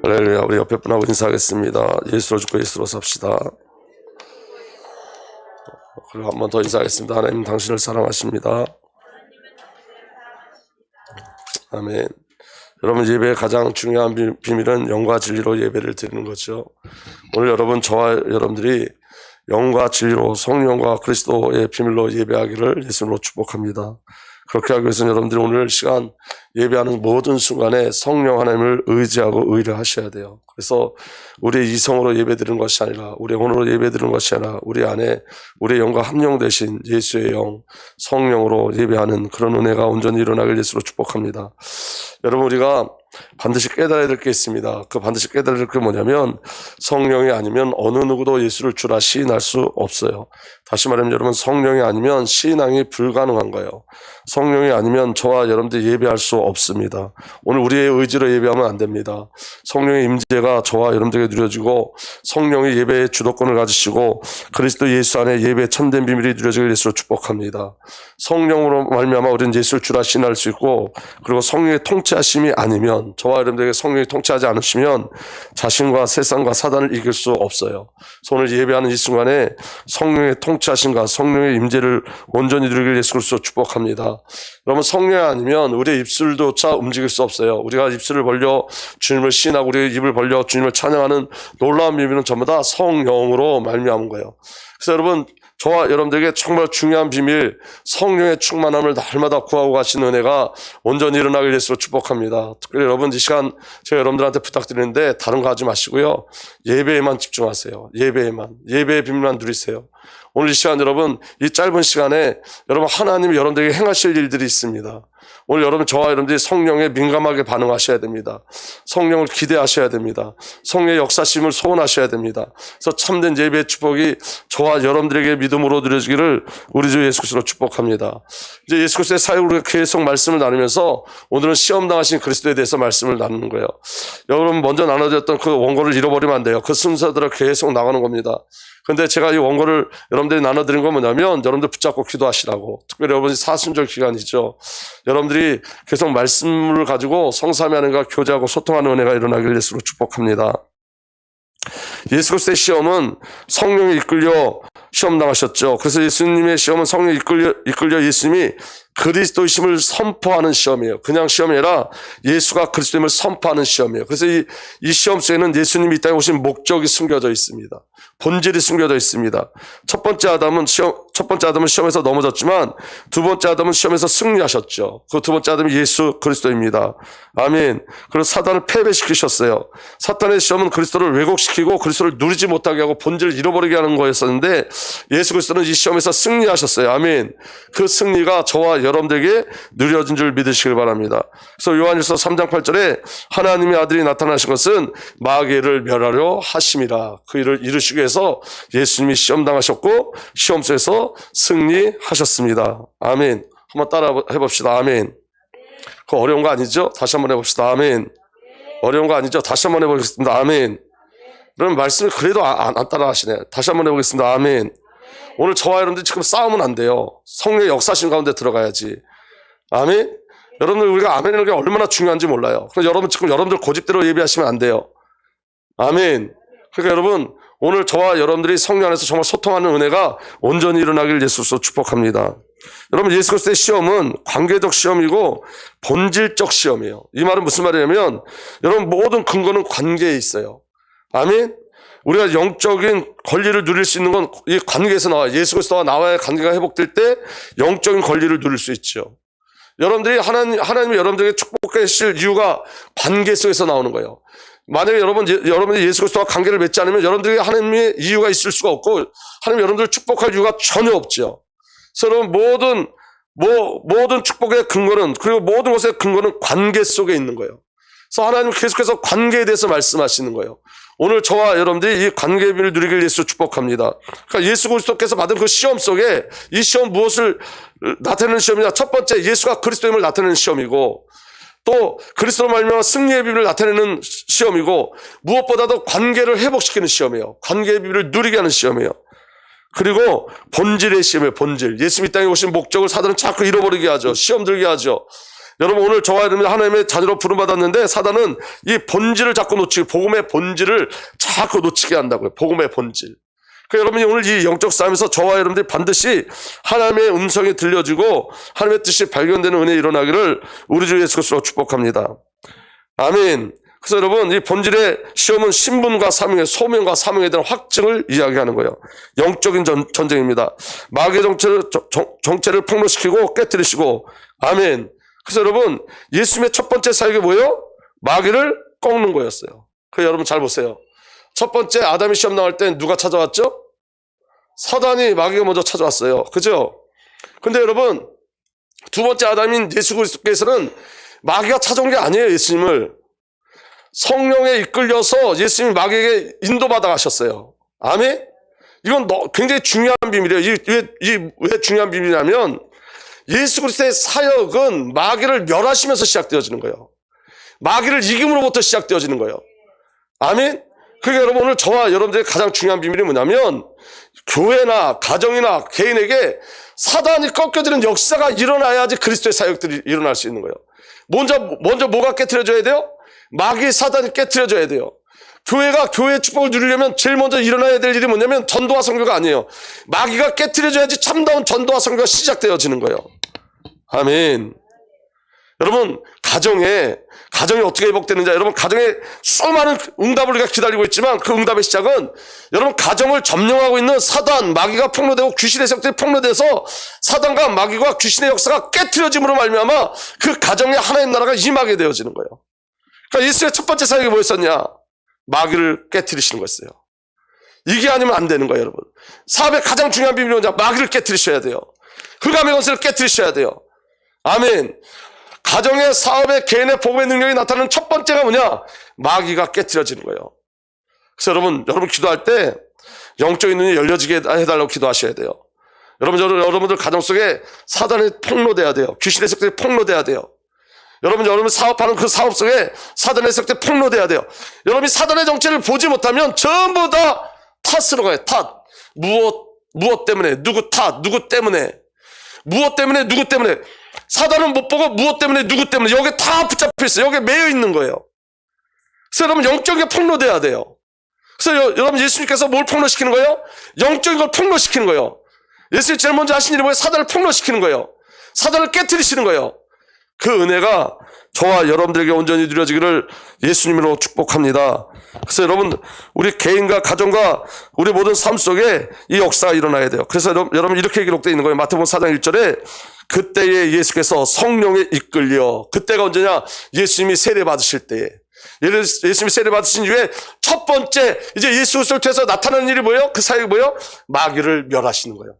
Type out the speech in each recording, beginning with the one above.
할렐루야. 우리 옆에 분하고 인사하겠습니다. 예수로 죽고 예수로 삽시다. 그리고 한 번 더 인사하겠습니다. 하나님 당신을 사랑하십니다. 아멘. 여러분, 예배의 가장 중요한 비밀은 영과 진리로 예배를 드리는 거죠. 오늘 여러분, 저와 여러분들이 영과 진리로 성령과 그리스도의 비밀로 예배하기를 예수님으로 축복합니다. 그렇게 하기 위해서는 여러분들이 오늘 시간 예배하는 모든 순간에 성령 하나님을 의지하고 의뢰하셔야 돼요. 그래서 우리의 이성으로 예배드리는 것이 아니라 우리의 혼으로 예배드리는 것이 아니라 우리 안에 우리의 영과 함령되신 예수의 영, 성령으로 예배하는 그런 은혜가 온전히 일어나길 예수로 축복합니다. 여러분, 우리가 반드시 깨달아야 될 게 있습니다. 그 반드시 깨달아야 될 게 뭐냐면 성령이 아니면 어느 누구도 예수를 주라 시인할 수 없어요. 다시 말하면 여러분, 성령이 아니면 신앙이 불가능한 거예요. 성령이 아니면 저와 여러분들이 예배할 수 없습니다. 오늘 우리의 의지로 예배하면 안 됩니다. 성령의 임재가 저와 여러분들에게 누려지고 성령이 예배의 주도권을 가지시고 그리스도 예수 안에 예배의 참된 비밀이 누려지길 예수로 축복합니다. 성령으로 말미암아 우리는 예수를 주라 시인할 수 있고, 그리고 성령의 통치하심이 아니면, 저와 여러분들에게 성령이 통치하지 않으시면 자신과 세상과 사단을 이길 수 없어요. 그래서 오늘 예배하는 이 순간에 성령의 통치하심과 성령의 임재를 온전히 누리길 예수 그리스도로 축복합니다. 여러분, 성령이 아니면 우리의 입술조차 움직일 수 없어요. 우리가 입술을 벌려 주님을 시인하고 우리의 입을 벌려 주님을 찬양하는 놀라운 비밀은 전부 다 성령으로 말미암은 거예요. 그래서 여러분, 저와 여러분들에게 정말 중요한 비밀, 성령의 충만함을 날마다 구하고 가시는 은혜가 온전히 일어나길 예수로 축복합니다. 특별히 여러분, 이 시간 제가 여러분들한테 부탁드리는데 다른 거 하지 마시고요, 예배에만 집중하세요. 예배의 비밀만 누리세요. 오늘 이 시간 여러분, 이 짧은 시간에 여러분, 하나님이 여러분들에게 행하실 일들이 있습니다. 오늘 여러분, 저와 여러분들이 성령에 민감하게 반응하셔야 됩니다. 성령을 기대하셔야 됩니다. 성령의 역사심을 소원하셔야 됩니다. 그래서 참된 예배의 축복이 저와 여러분들에게 믿음으로 누려지기를 우리 주 예수 그리스도로 축복합니다. 이제 예수 그리스도의 사역으로 계속 말씀을 나누면서 오늘은 시험당하신 그리스도에 대해서 말씀을 나누는 거예요. 여러분, 먼저 나눠졌던 그 원고를 잃어버리면 안 돼요. 그 순서대로 계속 나가는 겁니다. 근데 제가 이 원고를 여러분들이 나눠드린 건 뭐냐면 여러분들 붙잡고 기도하시라고. 특별히 여러분이 사순절 기간이죠. 여러분들이 계속 말씀을 가지고 성삼위 하나님과 교제하고 소통하는 은혜가 일어나길 예수로 축복합니다. 예수 그리스도의 시험은 성령이 이끌려 시험당하셨죠. 그래서 예수님의 시험은 성령이 이끌려 예수님이 그리스도이심을 선포하는 시험이에요. 그냥 시험이 아니라 예수가 그리스도임을 선포하는 시험이에요. 그래서 이 시험 속에는 예수님이 이 땅에 오신 목적이 숨겨져 있습니다. 본질이 숨겨져 있습니다. 첫 번째 아담은 시험에서 넘어졌지만 두 번째 아담은 시험에서 승리하셨죠. 그 두 번째 아담이 예수 그리스도입니다. 아멘. 그리고 사단을 패배시키셨어요. 사탄의 시험은 그리스도를 왜곡시키고 그리스도를 누리지 못하게 하고 본질을 잃어버리게 하는 거였었는데 예수 그리스도는 이 시험에서 승리하셨어요. 아멘. 그 승리가 저와 여러분들에게 누려진 줄 믿으시길 바랍니다. 그래서 요한일서 3장 8절에 하나님의 아들이 나타나신 것은 마귀를 멸하려 하심이라. 그 일을 이루시기 위해서 예수님이 시험당하셨고 시험 속에서 승리하셨습니다. 아멘. 한번 따라 해봅시다. 아멘. 그거 어려운 거 아니죠? 다시 한번 해봅시다. 아멘. 어려운 거 아니죠? 다시 한번 해보겠습니다. 아멘. 그럼 말씀을 그래도 안 따라 하시네. 다시 한번 해보겠습니다. 아멘. 오늘 저와 여러분들 지금 싸우면 안 돼요. 성령의 역사심 가운데 들어가야지. 아멘. 여러분들, 우리가 아멘이라는 게 얼마나 중요한지 몰라요. 그래서 여러분들 고집대로 예배하시면 안 돼요. 아멘. 그러니까 여러분, 오늘 저와 여러분들이 성령 안에서 정말 소통하는 은혜가 온전히 일어나길 예수로 축복합니다. 여러분, 예수 그리스도의 시험은 관계적 시험이고 본질적 시험이에요. 이 말은 무슨 말이냐면 여러분, 모든 근거는 관계에 있어요. 아멘. 우리가 영적인 권리를 누릴 수 있는 건 이 관계에서 나와요. 예수 그리스도와 나와의 관계가 회복될 때 영적인 권리를 누릴 수 있죠. 여러분들이 하나님이 여러분들에게 축복해 주실 이유가 관계 속에서 나오는 거예요. 만약에 여러분이 예수 그리스도와 관계를 맺지 않으면 여러분들에게 하나님의 이유가 있을 수가 없고 하나님 여러분들을 축복할 이유가 전혀 없죠. 그래서 여러분, 모든 축복의 근거는, 그리고 모든 것의 근거는 관계 속에 있는 거예요. 그래서 하나님은 계속해서 관계에 대해서 말씀하시는 거예요. 오늘 저와 여러분들이 이 관계의 비밀을 누리길 예수 축복합니다. 그러니까 예수 그리스도께서 받은 그 시험 속에 이 시험 무엇을 나타내는 시험이냐? 첫 번째, 예수가 그리스도임을 나타내는 시험이고, 또 그리스도로 말미암아 승리의 비밀을 나타내는 시험이고, 무엇보다도 관계를 회복시키는 시험이에요. 관계의 비밀을 누리게 하는 시험이에요. 그리고 본질의 시험이에요. 본질. 예수님이 땅에 오신 목적을 사단은 자꾸 잃어버리게 하죠. 시험 들게 하죠. 여러분 오늘 저와 여러분이 하나님의 자녀로 부름받았는데 사단은 이 본질을 자꾸 놓치고 복음의 본질을 자꾸 놓치게 한다고요. 복음의 본질. 그러니까 여러분이 오늘 이 영적 싸움에서 저와 여러분들이 반드시 하나님의 음성이 들려지고 하나님의 뜻이 발견되는 은혜가 일어나기를 우리 주 예수 그리스도로 축복합니다. 아멘. 그래서 여러분 이 본질의 시험은 신분과 사명의 소명과 사명에 대한 확증을 이야기하는 거예요. 영적인 전쟁입니다. 마귀의 정체를 폭로시키고 깨뜨리시고 아멘. 그래서 여러분 예수님의 첫 번째 사역이 뭐예요? 마귀를 꺾는 거였어요. 그래서 여러분 잘 보세요. 첫 번째 아담이 시험 나갈 때 누가 찾아왔죠? 사단이 마귀가 먼저 찾아왔어요. 그죠? 근데 여러분 두 번째 아담인 예수 그리스도께서는 마귀가 찾아온 게 아니에요. 예수님을 성령에 이끌려서 예수님이 마귀에게 인도받아 가셨어요. 아멘? 이건 굉장히 중요한 비밀이에요. 왜 중요한 비밀이냐면 예수 그리스도의 사역은 마귀를 멸하시면서 시작되어지는 거예요. 마귀를 이김으로부터 시작되어지는 거예요. 아멘? 그러니까 여러분 오늘 저와 여러분들의 가장 중요한 비밀이 뭐냐면 교회나 가정이나 개인에게 사단이 꺾여지는 역사가 일어나야지 그리스도의 사역들이 일어날 수 있는 거예요. 먼저 뭐가 깨트려져야 돼요? 마귀 사단이 깨트려져야 돼요. 교회가 교회의 축복을 누리려면 제일 먼저 일어나야 될 일이 뭐냐면 전도와 선교가 아니에요. 마귀가 깨트려져야지 참다운 전도와 선교가 시작되어지는 거예요. 아멘. 여러분 가정이 어떻게 회복되는지 여러분 가정에 수많은 응답을 우리가 기다리고 있지만 그 응답의 시작은 여러분 가정을 점령하고 있는 사단 마귀가 폭로되고 귀신의 세력들이 폭로돼서 사단과 마귀와 귀신의 역사가 깨트려짐으로 말미암아 그 가정에 하나님 나라가 임하게 되어지는 거예요. 그러니까 예수의 첫 번째 사역이 뭐였었냐? 마귀를 깨트리시는 거였어요. 이게 아니면 안 되는 거예요. 여러분 사업의 가장 중요한 비밀이 뭐냐? 마귀를 깨트리셔야 돼요. 흑암의 권세를 깨트리셔야 돼요. 아멘. 가정의 사업의 개인의 복음의 능력이 나타나는 첫 번째가 뭐냐? 마귀가 깨트려지는 거예요. 그래서 여러분 기도할 때 영적인 눈이 열려지게 해달라고 기도하셔야 돼요. 여러분들 가정 속에 사단이 폭로돼야 돼요. 귀신의 세력들이 폭로돼야 돼요. 여러분 사업하는 그 사업 속에 사단의 세력들이 폭로돼야 돼요. 여러분이 사단의 정체를 보지 못하면 전부 다 탓으로 가요. 탓. 무엇 때문에 누구 탓, 누구 때문에 무엇 때문에 누구 때문에 사단은 못 보고 무엇 때문에 누구 때문에 여기에 다 붙잡혀 있어요. 여기에 매여 있는 거예요. 그래서 여러분 영적인 게 폭로돼야 돼요. 그래서 여러분 예수님께서 뭘 폭로시키는 거예요? 영적인 걸 폭로시키는 거예요. 예수님이 제일 먼저 하신 일이 뭐예요? 사단을 폭로시키는 거예요. 사단을 깨트리시는 거예요. 그 은혜가 저와 여러분들에게 온전히 누려지기를 예수님으로 축복합니다. 그래서 여러분 우리 개인과 가정과 우리 모든 삶 속에 이 역사가 일어나야 돼요. 그래서 여러분 이렇게 기록되어 있는 거예요. 마태복음 4장 1절에 그때에 예수께서 성령에 이끌려 그때가 언제냐? 예수님이 세례 받으실 때에 예수님이 세례 받으신 이후에 첫 번째 이제 예수 그리스도를 통해서 나타나는 일이 뭐예요? 그 사역이 뭐예요? 마귀를 멸하시는 거예요.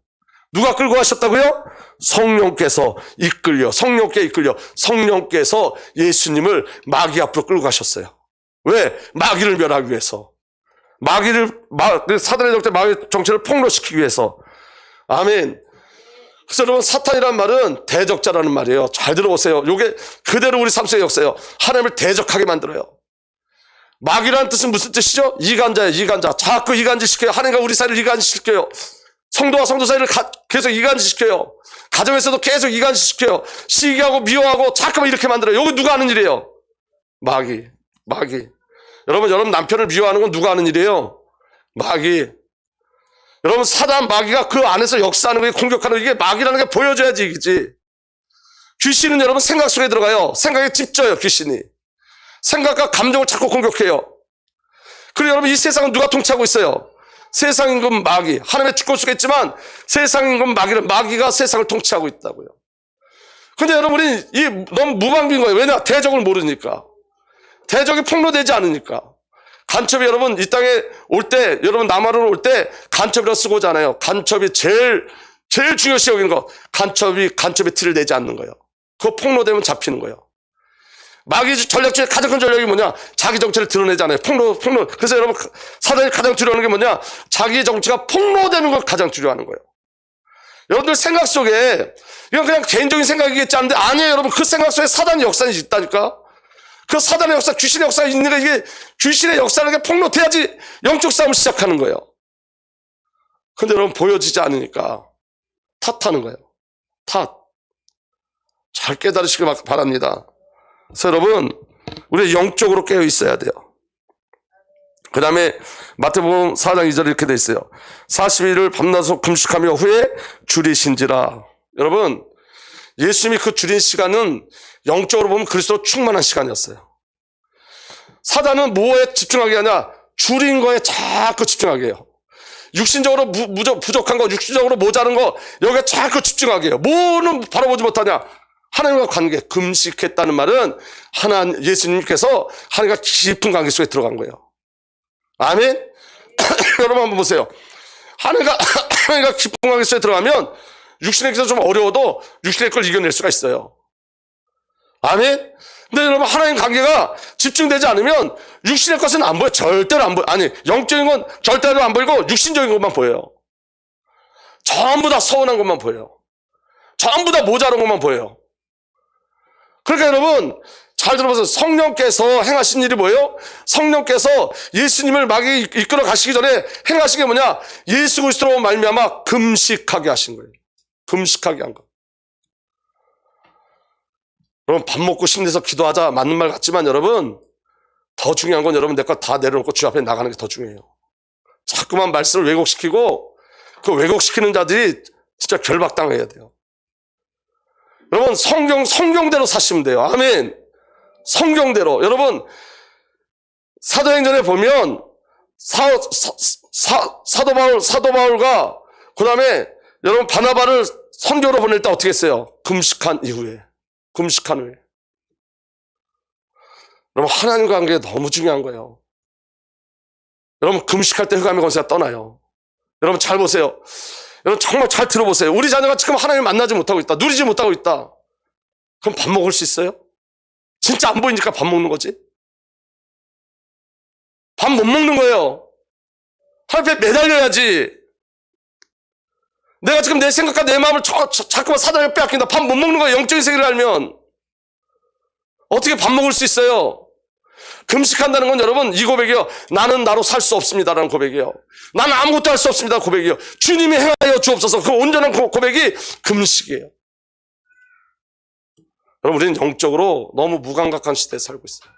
누가 끌고 가셨다고요? 성령께서 성령께서 예수님을 마귀 앞으로 끌고 가셨어요. 왜? 마귀를 멸하기 위해서. 사단의 정체, 마귀의 정체를 폭로시키기 위해서. 아멘. 그래서 여러분 사탄이란 말은 대적자라는 말이에요. 잘 들어보세요. 이게 그대로 우리 삶 속의 역사예요. 하나님을 대적하게 만들어요. 마귀라는 뜻은 무슨 뜻이죠? 이간자예요. 이간자. 자꾸 이간질시켜요. 하나님과 우리 사이를 이간질시켜요. 성도와 성도 사이를 계속 이간질시켜요. 가정에서도 계속 이간질시켜요. 시기하고 미워하고 자꾸만 이렇게 만들어요. 이거 누가 하는 일이에요? 마귀. 여러분 남편을 미워하는 건 누가 하는 일이에요? 마귀. 여러분 사단 마귀가 그 안에서 역사하는 거 공격하는 거 이게 마귀라는 게 보여줘야지 이기지. 귀신은 여러분 생각 속에 들어가요. 생각에 찝져요. 귀신이. 생각과 감정을 자꾸 공격해요. 그리고 여러분 이 세상은 누가 통치하고 있어요? 세상 임금 마귀. 하나님의 주권 속에 있지만 세상 임금 마귀가 세상을 통치하고 있다고요. 근데 여러분이 너무 무방비인 거예요. 왜냐? 대적을 모르니까. 대적이 폭로되지 않으니까. 간첩이 여러분 이 땅에 올 때 여러분 남한으로 올 때 간첩이라고 쓰고 오잖아요. 간첩이 제일 중요시 여기는 거. 간첩이 틀을 내지 않는 거예요. 그거 폭로되면 잡히는 거예요. 마귀 전략 중에 가장 큰 전략이 뭐냐? 자기 정체를 드러내잖아요. 폭로. 그래서 여러분 사단이 가장 두려워하는 게 뭐냐? 자기 정체가 폭로되는 걸 가장 두려워하는 거예요. 여러분들 생각 속에 이건 그냥 개인적인 생각이겠지 않은데 아니에요. 여러분 그 생각 속에 사단의 역사가 있다니까. 그 사단의 역사, 귀신의 역사가 있는 게 이게 귀신의 역사라는 게 폭로돼야지 영적 싸움을 시작하는 거예요. 근데 여러분 보여지지 않으니까 탓하는 거예요. 탓. 잘 깨달으시길 바랍니다. 그래서 여러분, 우리 영적으로 깨어 있어야 돼요. 그 다음에 마태복음 4장 2절에 이렇게 돼 있어요. 40일을 밤낮으로 금식하며 후에 줄이신지라. 여러분, 예수님이 그 줄인 시간은 영적으로 보면 그리스도로 충만한 시간이었어요. 사단은 뭐에 집중하게 하냐? 줄인 거에 자꾸 집중하게 해요. 육신적으로 부족한 거, 육신적으로 모자란 거, 여기에 자꾸 집중하게 해요. 뭐는 바라보지 못하냐? 하나님과 관계, 금식했다는 말은 예수님께서 하나님과 깊은 관계 속에 들어간 거예요. 아멘? 여러분 한번 보세요. 하나님과 깊은 관계 속에 들어가면 육신의 것이 좀 어려워도 육신의 걸 이겨낼 수가 있어요. 아멘? 근데 여러분, 하나님 관계가 집중되지 않으면 육신의 것은 안 보여. 절대로 안 보여. 아니, 영적인 건 절대로 안 보이고 육신적인 것만 보여요. 전부 다 서운한 것만 보여요. 전부 다 모자란 것만 보여요. 그러니까 여러분, 잘 들어보세요. 성령께서 행하신 일이 뭐예요? 성령께서 예수님을 막 이끌어 가시기 전에 행하신 게 뭐냐? 예수 그리스도로 말미암아 금식하게 하신 거예요. 금식하게 한 거. 여러분, 밥 먹고 힘내서 기도하자 맞는 말 같지만 여러분, 더 중요한 건 여러분 내 거 다 내려놓고 주 앞에 나가는 게 더 중요해요. 자꾸만 말씀을 왜곡시키고 그 왜곡시키는 자들이 진짜 결박당해야 돼요. 여러분, 성경대로 사시면 돼요. 아멘. 성경대로. 여러분, 사도행전에 보면 사도 바울과 그 다음에 여러분 바나바를 선교로 보낼 때 어떻게 했어요? 금식한 후에. 여러분, 하나님과 관계 너무 중요한 거예요. 여러분, 금식할 때 흑암의 권세가 떠나요. 여러분, 잘 보세요. 여러분, 정말 잘 들어보세요. 우리 자녀가 지금 하나님을 만나지 못하고 있다. 누리지 못하고 있다. 그럼 밥 먹을 수 있어요? 진짜 안 보이니까 밥 먹는 거지? 밥 못 먹는 거예요. 하나님 앞에 매달려야지. 내가 지금 내 생각과 내 마음을 자꾸만 사단에 빼앗긴다. 밥 못 먹는 거예요. 영적인 세계를 알면. 어떻게 밥 먹을 수 있어요? 금식한다는 건 여러분, 이 고백이요. 나는 나로 살 수 없습니다라는 고백이에요. 나는 아무것도 할 수 없습니다. 고백이요. 주님이 행하여 주옵소서. 그 온전한 고백이 금식이에요. 여러분, 우리는 영적으로 너무 무감각한 시대에 살고 있어요.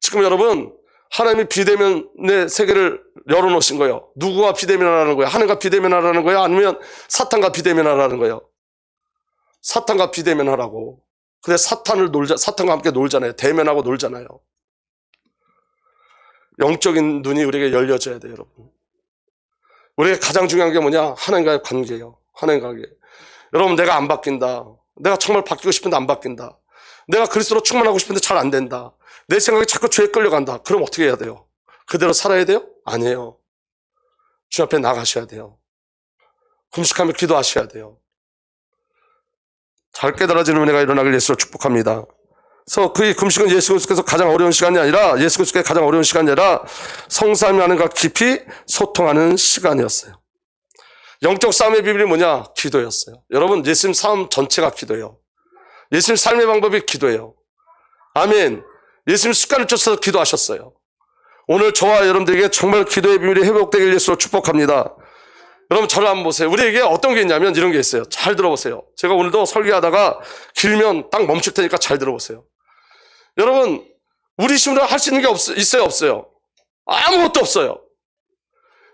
지금 여러분, 하나님이 비대면의 세계를 열어놓으신 거예요. 누구와 비대면하라는 거예요? 하나님과 비대면하라는 거예요? 아니면 사탄과 비대면하라는 거예요? 사탄과 비대면하라고. 근데 사탄과 함께 놀잖아요. 대면하고 놀잖아요. 영적인 눈이 우리에게 열려져야 돼요, 여러분. 우리에게 가장 중요한 게 뭐냐? 하나님과의 관계예요. 하나님과 관계. 여러분, 내가 안 바뀐다. 내가 정말 바뀌고 싶은데 안 바뀐다. 내가 그리스도로 충만하고 싶은데 잘 안 된다. 내 생각이 자꾸 죄에 끌려간다. 그럼 어떻게 해야 돼요? 그대로 살아야 돼요? 아니에요. 주 앞에 나가셔야 돼요. 금식하며 기도하셔야 돼요. 잘 깨달아지는 은혜가 일어나길 예수로 축복합니다. 그래서 그 금식은 예수 그리스도께서 가장 어려운 시간이 아니라 예수 그리스도의 가장 어려운 시간이 아니라 성삼위 하나님과 깊이 소통하는 시간이었어요. 영적 싸움의 비밀이 뭐냐? 기도였어요. 여러분, 예수님 삶 전체가 기도예요. 예수님 삶의 방법이 기도예요. 아멘. 예수님 습관을 쫓아서 기도하셨어요. 오늘 저와 여러분들에게 정말 기도의 비밀이 회복되길 예수로 축복합니다. 여러분, 저를 한번 보세요. 우리에게 어떤 게 있냐면 이런 게 있어요. 잘 들어보세요. 제가 오늘도 설교하다가 길면 딱 멈출 테니까 잘 들어보세요. 여러분, 우리 힘으로 할 수 있는 게 있어요, 없어요? 아무것도 없어요.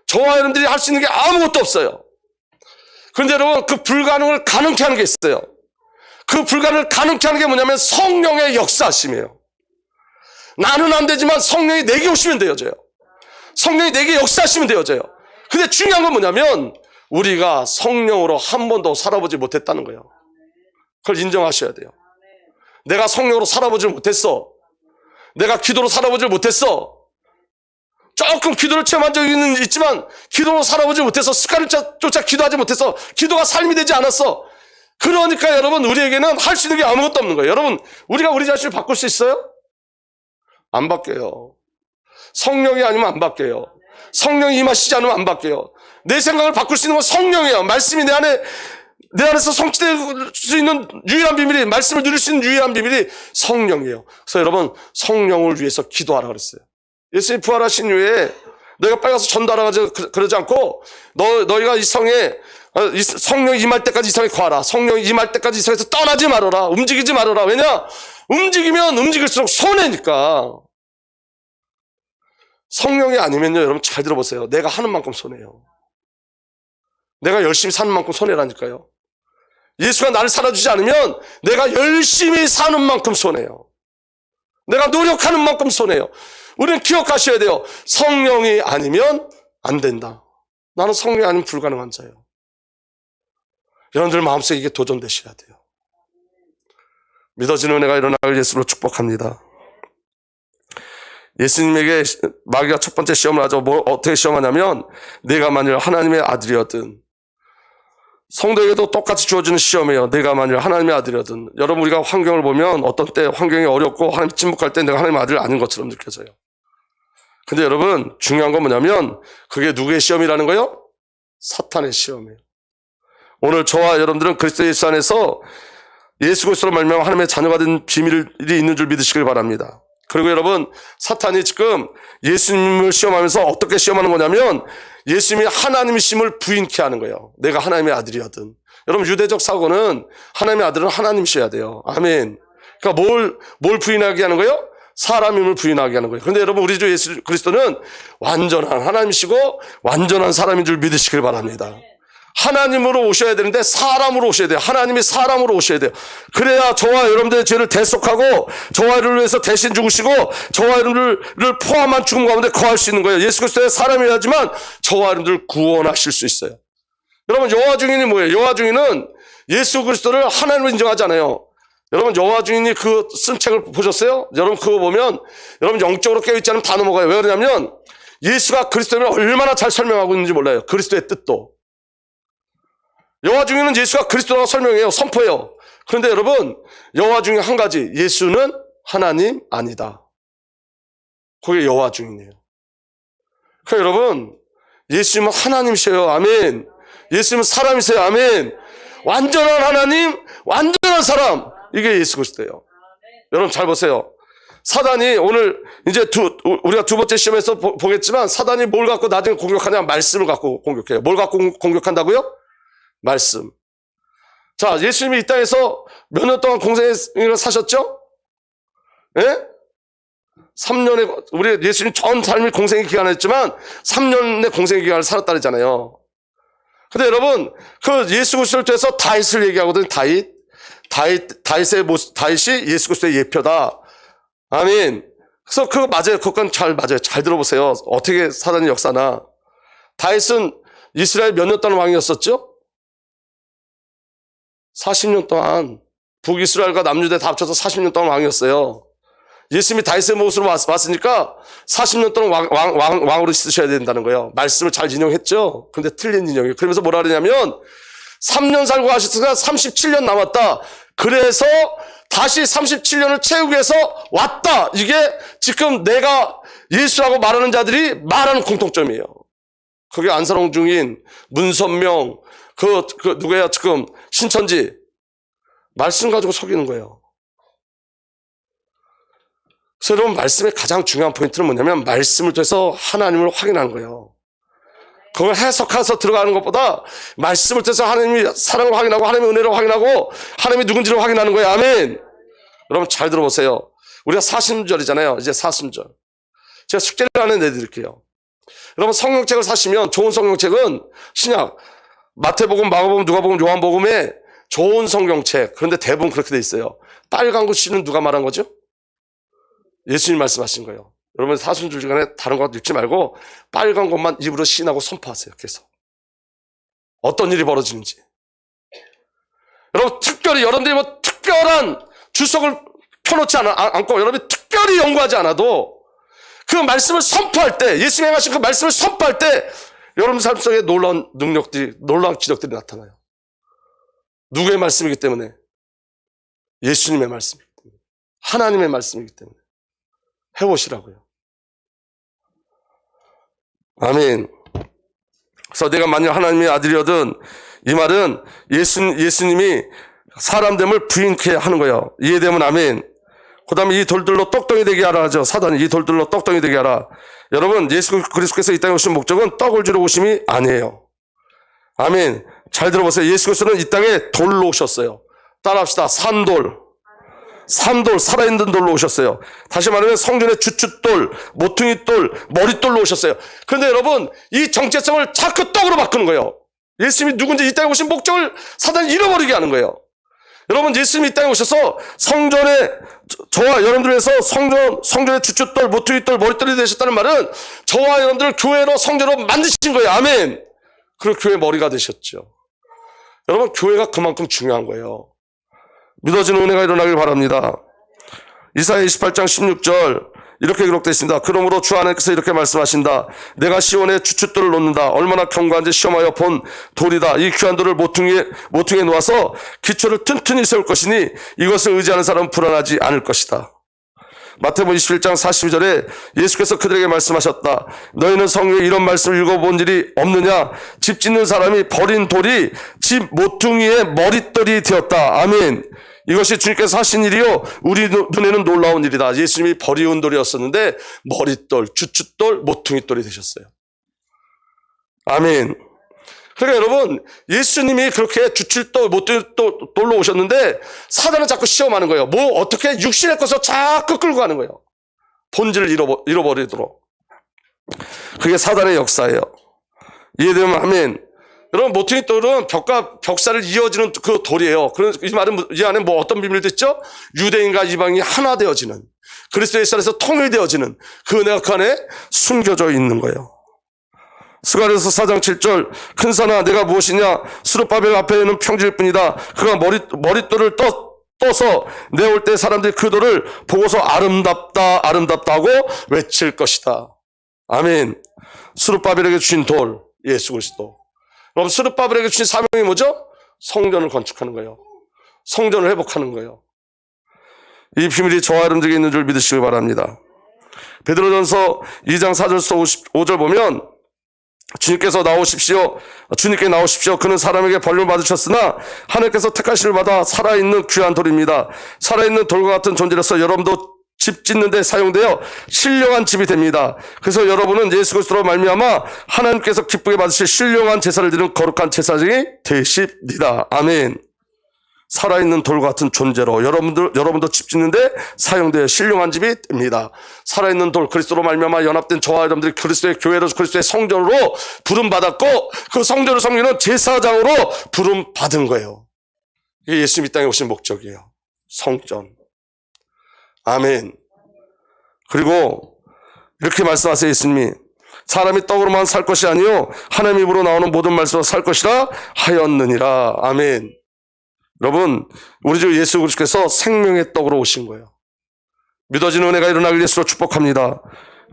저와 여러분들이 할 수 있는 게 아무것도 없어요. 그런데 여러분, 그 불가능을 가능케 하는 게 있어요. 그 불가능을 가능케 하는 게 뭐냐면 성령의 역사하심이에요. 나는 안 되지만 성령이 내게 오시면 되어져요. 성령이 내게 역사하시면 되어져요. 근데 중요한 건 뭐냐면 우리가 성령으로 한 번도 살아보지 못했다는 거예요. 그걸 인정하셔야 돼요. 내가 성령으로 살아보지 못했어. 내가 기도로 살아보지 못했어. 조금 기도를 체험한 적은 있지만 기도로 살아보지 못해서 습관을 쫓아 기도하지 못해서 기도가 삶이 되지 않았어. 그러니까 여러분, 우리에게는 할 수 있는 게 아무것도 없는 거예요. 여러분, 우리가 우리 자신을 바꿀 수 있어요? 안 바뀌어요. 성령이 아니면 안 바뀌어요. 성령이 임하시지 않으면 안 바뀌어요. 내 생각을 바꿀 수 있는 건 성령이에요. 말씀이 내 안에서 성취될 수 있는 유일한 비밀이, 말씀을 누릴 수 있는 유일한 비밀이 성령이에요. 그래서 여러분, 성령을 위해서 기도하라 그랬어요. 예수님 부활하신 후에 너희가 빨리 가서 전도하라 그러지 않고 너희가 이 성에 성령이 임할 때까지 이 세상에 거하라. 성령이 임할 때까지 이 세상에서 떠나지 말아라. 움직이지 말아라. 왜냐? 움직이면 움직일수록 손해니까. 성령이 아니면요, 여러분 잘 들어보세요. 내가 하는 만큼 손해요. 내가 열심히 사는 만큼 손해라니까요. 예수가 나를 살아주지 않으면 내가 열심히 사는 만큼 손해요. 내가 노력하는 만큼 손해요. 우리는 기억하셔야 돼요. 성령이 아니면 안 된다. 나는 성령이 아니면 불가능한 자예요. 여러분들 마음속에 이게 도전되셔야 돼요. 믿어지는 은혜가 일어나길 예수로 축복합니다. 예수님에게 마귀가 첫 번째 시험을 하죠. 어떻게 시험하냐면, 내가 만일 하나님의 아들이었든, 성도에게도 똑같이 주어지는 시험이에요. 내가 만일 하나님의 아들이었든. 여러분, 우리가 환경을 보면 어떤 때 환경이 어렵고 하나님 침묵할 때 내가 하나님의 아들 아닌 것처럼 느껴져요. 근데 여러분, 중요한 건 뭐냐면 그게 누구의 시험이라는 거예요? 사탄의 시험이에요. 오늘 저와 여러분들은 그리스도 예수 안에서 예수 그리스도로 말미암아 하나님의 자녀가 된 비밀이 있는 줄 믿으시길 바랍니다. 그리고 여러분, 사탄이 지금 예수님을 시험하면서 어떻게 시험하는 거냐면 예수님이 하나님이심을 부인케 하는 거예요. 내가 하나님의 아들이거든. 여러분, 유대적 사고는 하나님의 아들은 하나님이셔야 돼요. 아멘. 그러니까 뭘 부인하게 하는 거예요? 사람임을 부인하게 하는 거예요. 그런데 여러분, 우리 주 예수 그리스도는 완전한 하나님이시고 완전한 사람인 줄 믿으시길 바랍니다. 하나님으로 오셔야 되는데 사람으로 오셔야 돼요. 하나님이 사람으로 오셔야 돼요. 그래야 저와 여러분들의 죄를 대속하고 저와 여러분을 위해서 대신 죽으시고 저와 여러분들을 포함한 죽음 가운데 거할 수 있는 거예요. 예수 그리스도의 사람이라지만 저와 여러분들을 구원하실 수 있어요. 여러분, 여호와 증인이 뭐예요? 여호와 증인은 예수 그리스도를 하나님으로 인정하지 않아요. 여러분, 여호와 증인이 그 쓴 책을 보셨어요? 여러분, 그거 보면 여러분 영적으로 깨어있지 않으면 다 넘어가요. 왜 그러냐면 예수가 그리스도를 얼마나 잘 설명하고 있는지 몰라요. 그리스도의 뜻도. 여호와 증인은 예수가 그리스도라고 설명해요. 선포해요. 그런데 여러분, 여호와 증인 한 가지, 예수는 하나님 아니다. 그게 여호와 증인이에요. 그러니까 여러분, 예수님은 하나님이세요. 아멘. 예수님은 사람이세요. 아멘. 완전한 하나님, 완전한 사람. 이게 예수 그리스도예요. 여러분 잘 보세요. 사단이 오늘 이제 우리가 두 번째 시험에서 보겠지만 사단이 뭘 갖고 나중에 공격하냐? 말씀을 갖고 공격해요. 뭘 갖고 공격한다고요? 말씀. 자, 예수님이 이 땅에서 몇 년 동안 공생애를 사셨죠? 예? 3년의, 우리 예수님 전 삶이 공생의 기간이었지만 3년의 공생의 기간을 살았다 그러잖아요. 근데 여러분, 그 예수 그리스도를 통해서 다윗을 얘기하거든요. 다윗의 모습, 다윗이 예수 그리스도의 예표다. 아멘. 그래서 그거 맞아요. 그건 잘 맞아요. 잘 들어보세요. 어떻게 사단의 역사나. 다윗은 이스라엘 몇 년 동안 왕이었었죠? 40년 동안 북이스라엘과 남유대 다 합쳐서 40년 동안 왕이었어요. 예수님이 다윗의 모습으로 왔으니까 40년 동안 왕으로 있으셔야 된다는 거예요. 말씀을 잘 인용했죠? 근데 틀린 인용이에요. 그러면서 뭐라 그러냐면 3년 살고 가셨으니까 37년 남았다. 그래서 다시 37년을 채우기 위해서 왔다. 이게 지금 내가 예수라고 말하는 자들이 말하는 공통점이에요. 그게 안사롱 중인, 문선명, 누구야 지금 신천지. 말씀 가지고 속이는 거예요. 그래서 여러분, 말씀의 가장 중요한 포인트는 뭐냐면 말씀을 통해서 하나님을 확인하는 거예요. 그걸 해석해서 들어가는 것보다 말씀을 통해서 하나님이 사랑을 확인하고 하나님의 은혜를 확인하고 하나님이 누군지를 확인하는 거예요. 아멘. 여러분 잘 들어보세요. 우리가 사순절이잖아요. 이제 사순절. 제가 숙제를 하나 내드릴게요. 여러분, 성경책을 사시면 좋은 성경책은 신약, 마태복음, 마가복음, 누가복음, 요한복음에 좋은 성경책. 그런데 대부분 그렇게 돼 있어요. 빨간 글씨는 누가 말한 거죠? 예수님 말씀하신 거예요. 여러분, 사순절 시간에 다른 것 읽지 말고 빨간 것만 입으로 시인하고 선포하세요. 계속. 어떤 일이 벌어지는지. 여러분, 특별히 여러분들이 뭐 특별한 주석을 펴놓지 않고 여러분이 특별히 연구하지 않아도 그 말씀을 선포할 때, 예수님이 하신 그 말씀을 선포할 때 여러분 삶 속에 놀라운 능력들이, 놀라운 기적들이 나타나요. 누구의 말씀이기 때문에? 예수님의 말씀이기 때문에. 하나님의 말씀이기 때문에. 해보시라고요. 아멘. 그래서 내가 만약 하나님의 아들이거든, 이 말은 예수님이 사람됨을 부인케 하는 거예요. 이해되면 아멘. 그 다음에 이 돌들로 떡덩이 되게 하라 하죠. 사단이 이 돌들로 떡덩이 되게 하라. 여러분, 예수 그리스도께서 이 땅에 오신 목적은 떡을 주러 오심이 아니에요. 아멘. 잘 들어보세요. 예수 그리스도는 이 땅에 돌로 오셨어요. 따라합시다. 산돌, 살아있는 돌로 오셨어요. 다시 말하면 성전의 주춧돌, 모퉁이돌, 머릿돌로 오셨어요. 그런데 여러분, 이 정체성을 자꾸 떡으로 바꾸는 거예요. 예수님이 누군지 이 땅에 오신 목적을 사단이 잃어버리게 하는 거예요. 여러분, 예수님이 이 땅에 오셔서 성전에, 저와 여러분들 위해서 성전의 주춧돌, 모퉁이돌, 머릿돌이 되셨다는 말은 저와 여러분들을 교회로, 성전으로 만드신 거예요. 아멘. 그리고 교회 머리가 되셨죠. 여러분, 교회가 그만큼 중요한 거예요. 믿어지는 은혜가 일어나길 바랍니다. 이사야 28장 16절 이렇게 기록되어 있습니다. 그러므로 주 하나님께서 이렇게 말씀하신다. 내가 시온에 주춧돌을 놓는다. 얼마나 견고한지 시험하여 본 돌이다. 이 귀한 돌을 모퉁이에 놓아서 기초를 튼튼히 세울 것이니 이것을 의지하는 사람은 불안하지 않을 것이다. 마태복음 21장 42절에 예수께서 그들에게 말씀하셨다. 너희는 성경에 이런 말씀을 읽어본 일이 없느냐? 집 짓는 사람이 버린 돌이 집 모퉁이의 머릿돌이 되었다. 아멘. 이것이 주님께서 하신 일이요 우리 눈에는 놀라운 일이다. 예수님이 버리운 돌이었었는데 머릿돌, 주춧돌, 모퉁이돌이 되셨어요. 아멘. 그러니까 여러분, 예수님이 그렇게 주춧돌, 모퉁이돌로 오셨는데 사단은 자꾸 시험하는 거예요. 뭐 어떻게 육신의 것을 자꾸 끌고 가는 거예요. 본질을 잃어버리도록. 그게 사단의 역사예요. 이해되면 아멘. 여러분, 모퉁이돌은 벽과 벽사를 이어지는 그 돌이에요. 이 안에 뭐 어떤 비밀도 있죠? 유대인과 이방인이 하나 되어지는, 그리스도의 살에서 통일되어지는 그 은혜가 그 안에 숨겨져 있는 거예요. 스가랴서 4장 7절 큰 산아 내가 무엇이냐? 스룹바벨 앞에는 평지일 뿐이다. 그가 머릿돌을 떠서 내올 때 사람들이 그 돌을 보고서 아름답다 하고 외칠 것이다. 아멘. 스룹바벨에게 주신 돌 예수 그리스도. 그럼 스룹바벨에게 주신 사명이 뭐죠? 성전을 건축하는 거예요. 성전을 회복하는 거예요. 이 비밀이 저와 여러분들에게 있는 줄 믿으시길 바랍니다. 베드로전서 2장 4절에서 5절 보면 주님께 나오십시오. 그는 사람에게 벌림을 받으셨으나 하나님께서 택하심을 받아 살아있는 귀한 돌입니다. 살아있는 돌과 같은 존재로서 여러분도 집 짓는 데 사용되어 신령한 집이 됩니다. 그래서 여러분은 예수 그리스도로 말미암아 하나님께서 기쁘게 받으실 신령한 제사를 드리는 거룩한 제사장이 되십니다. 아멘. 살아있는 돌과 같은 존재로 여러분도 집 짓는데 사용되어 신령한 집이 됩니다. 살아있는 돌, 그리스도로 말미암아 연합된 저와 여러분들이 그리스도의 교회로, 그리스도의 성전으로 부름받았고 그 성전을 섬기는 제사장으로 부름받은 거예요. 이게 예수님이 이 땅에 오신 목적이에요. 성전. 아멘. 그리고 이렇게 말씀하세요. 예수님이 사람이 떡으로만 살 것이 아니요 하나님 입으로 나오는 모든 말씀으로 살 것이라 하였느니라. 아멘. 여러분, 우리 주 예수 그리스도께서 생명의 떡으로 오신 거예요. 믿어지는 은혜가 일어나길 예수로 축복합니다.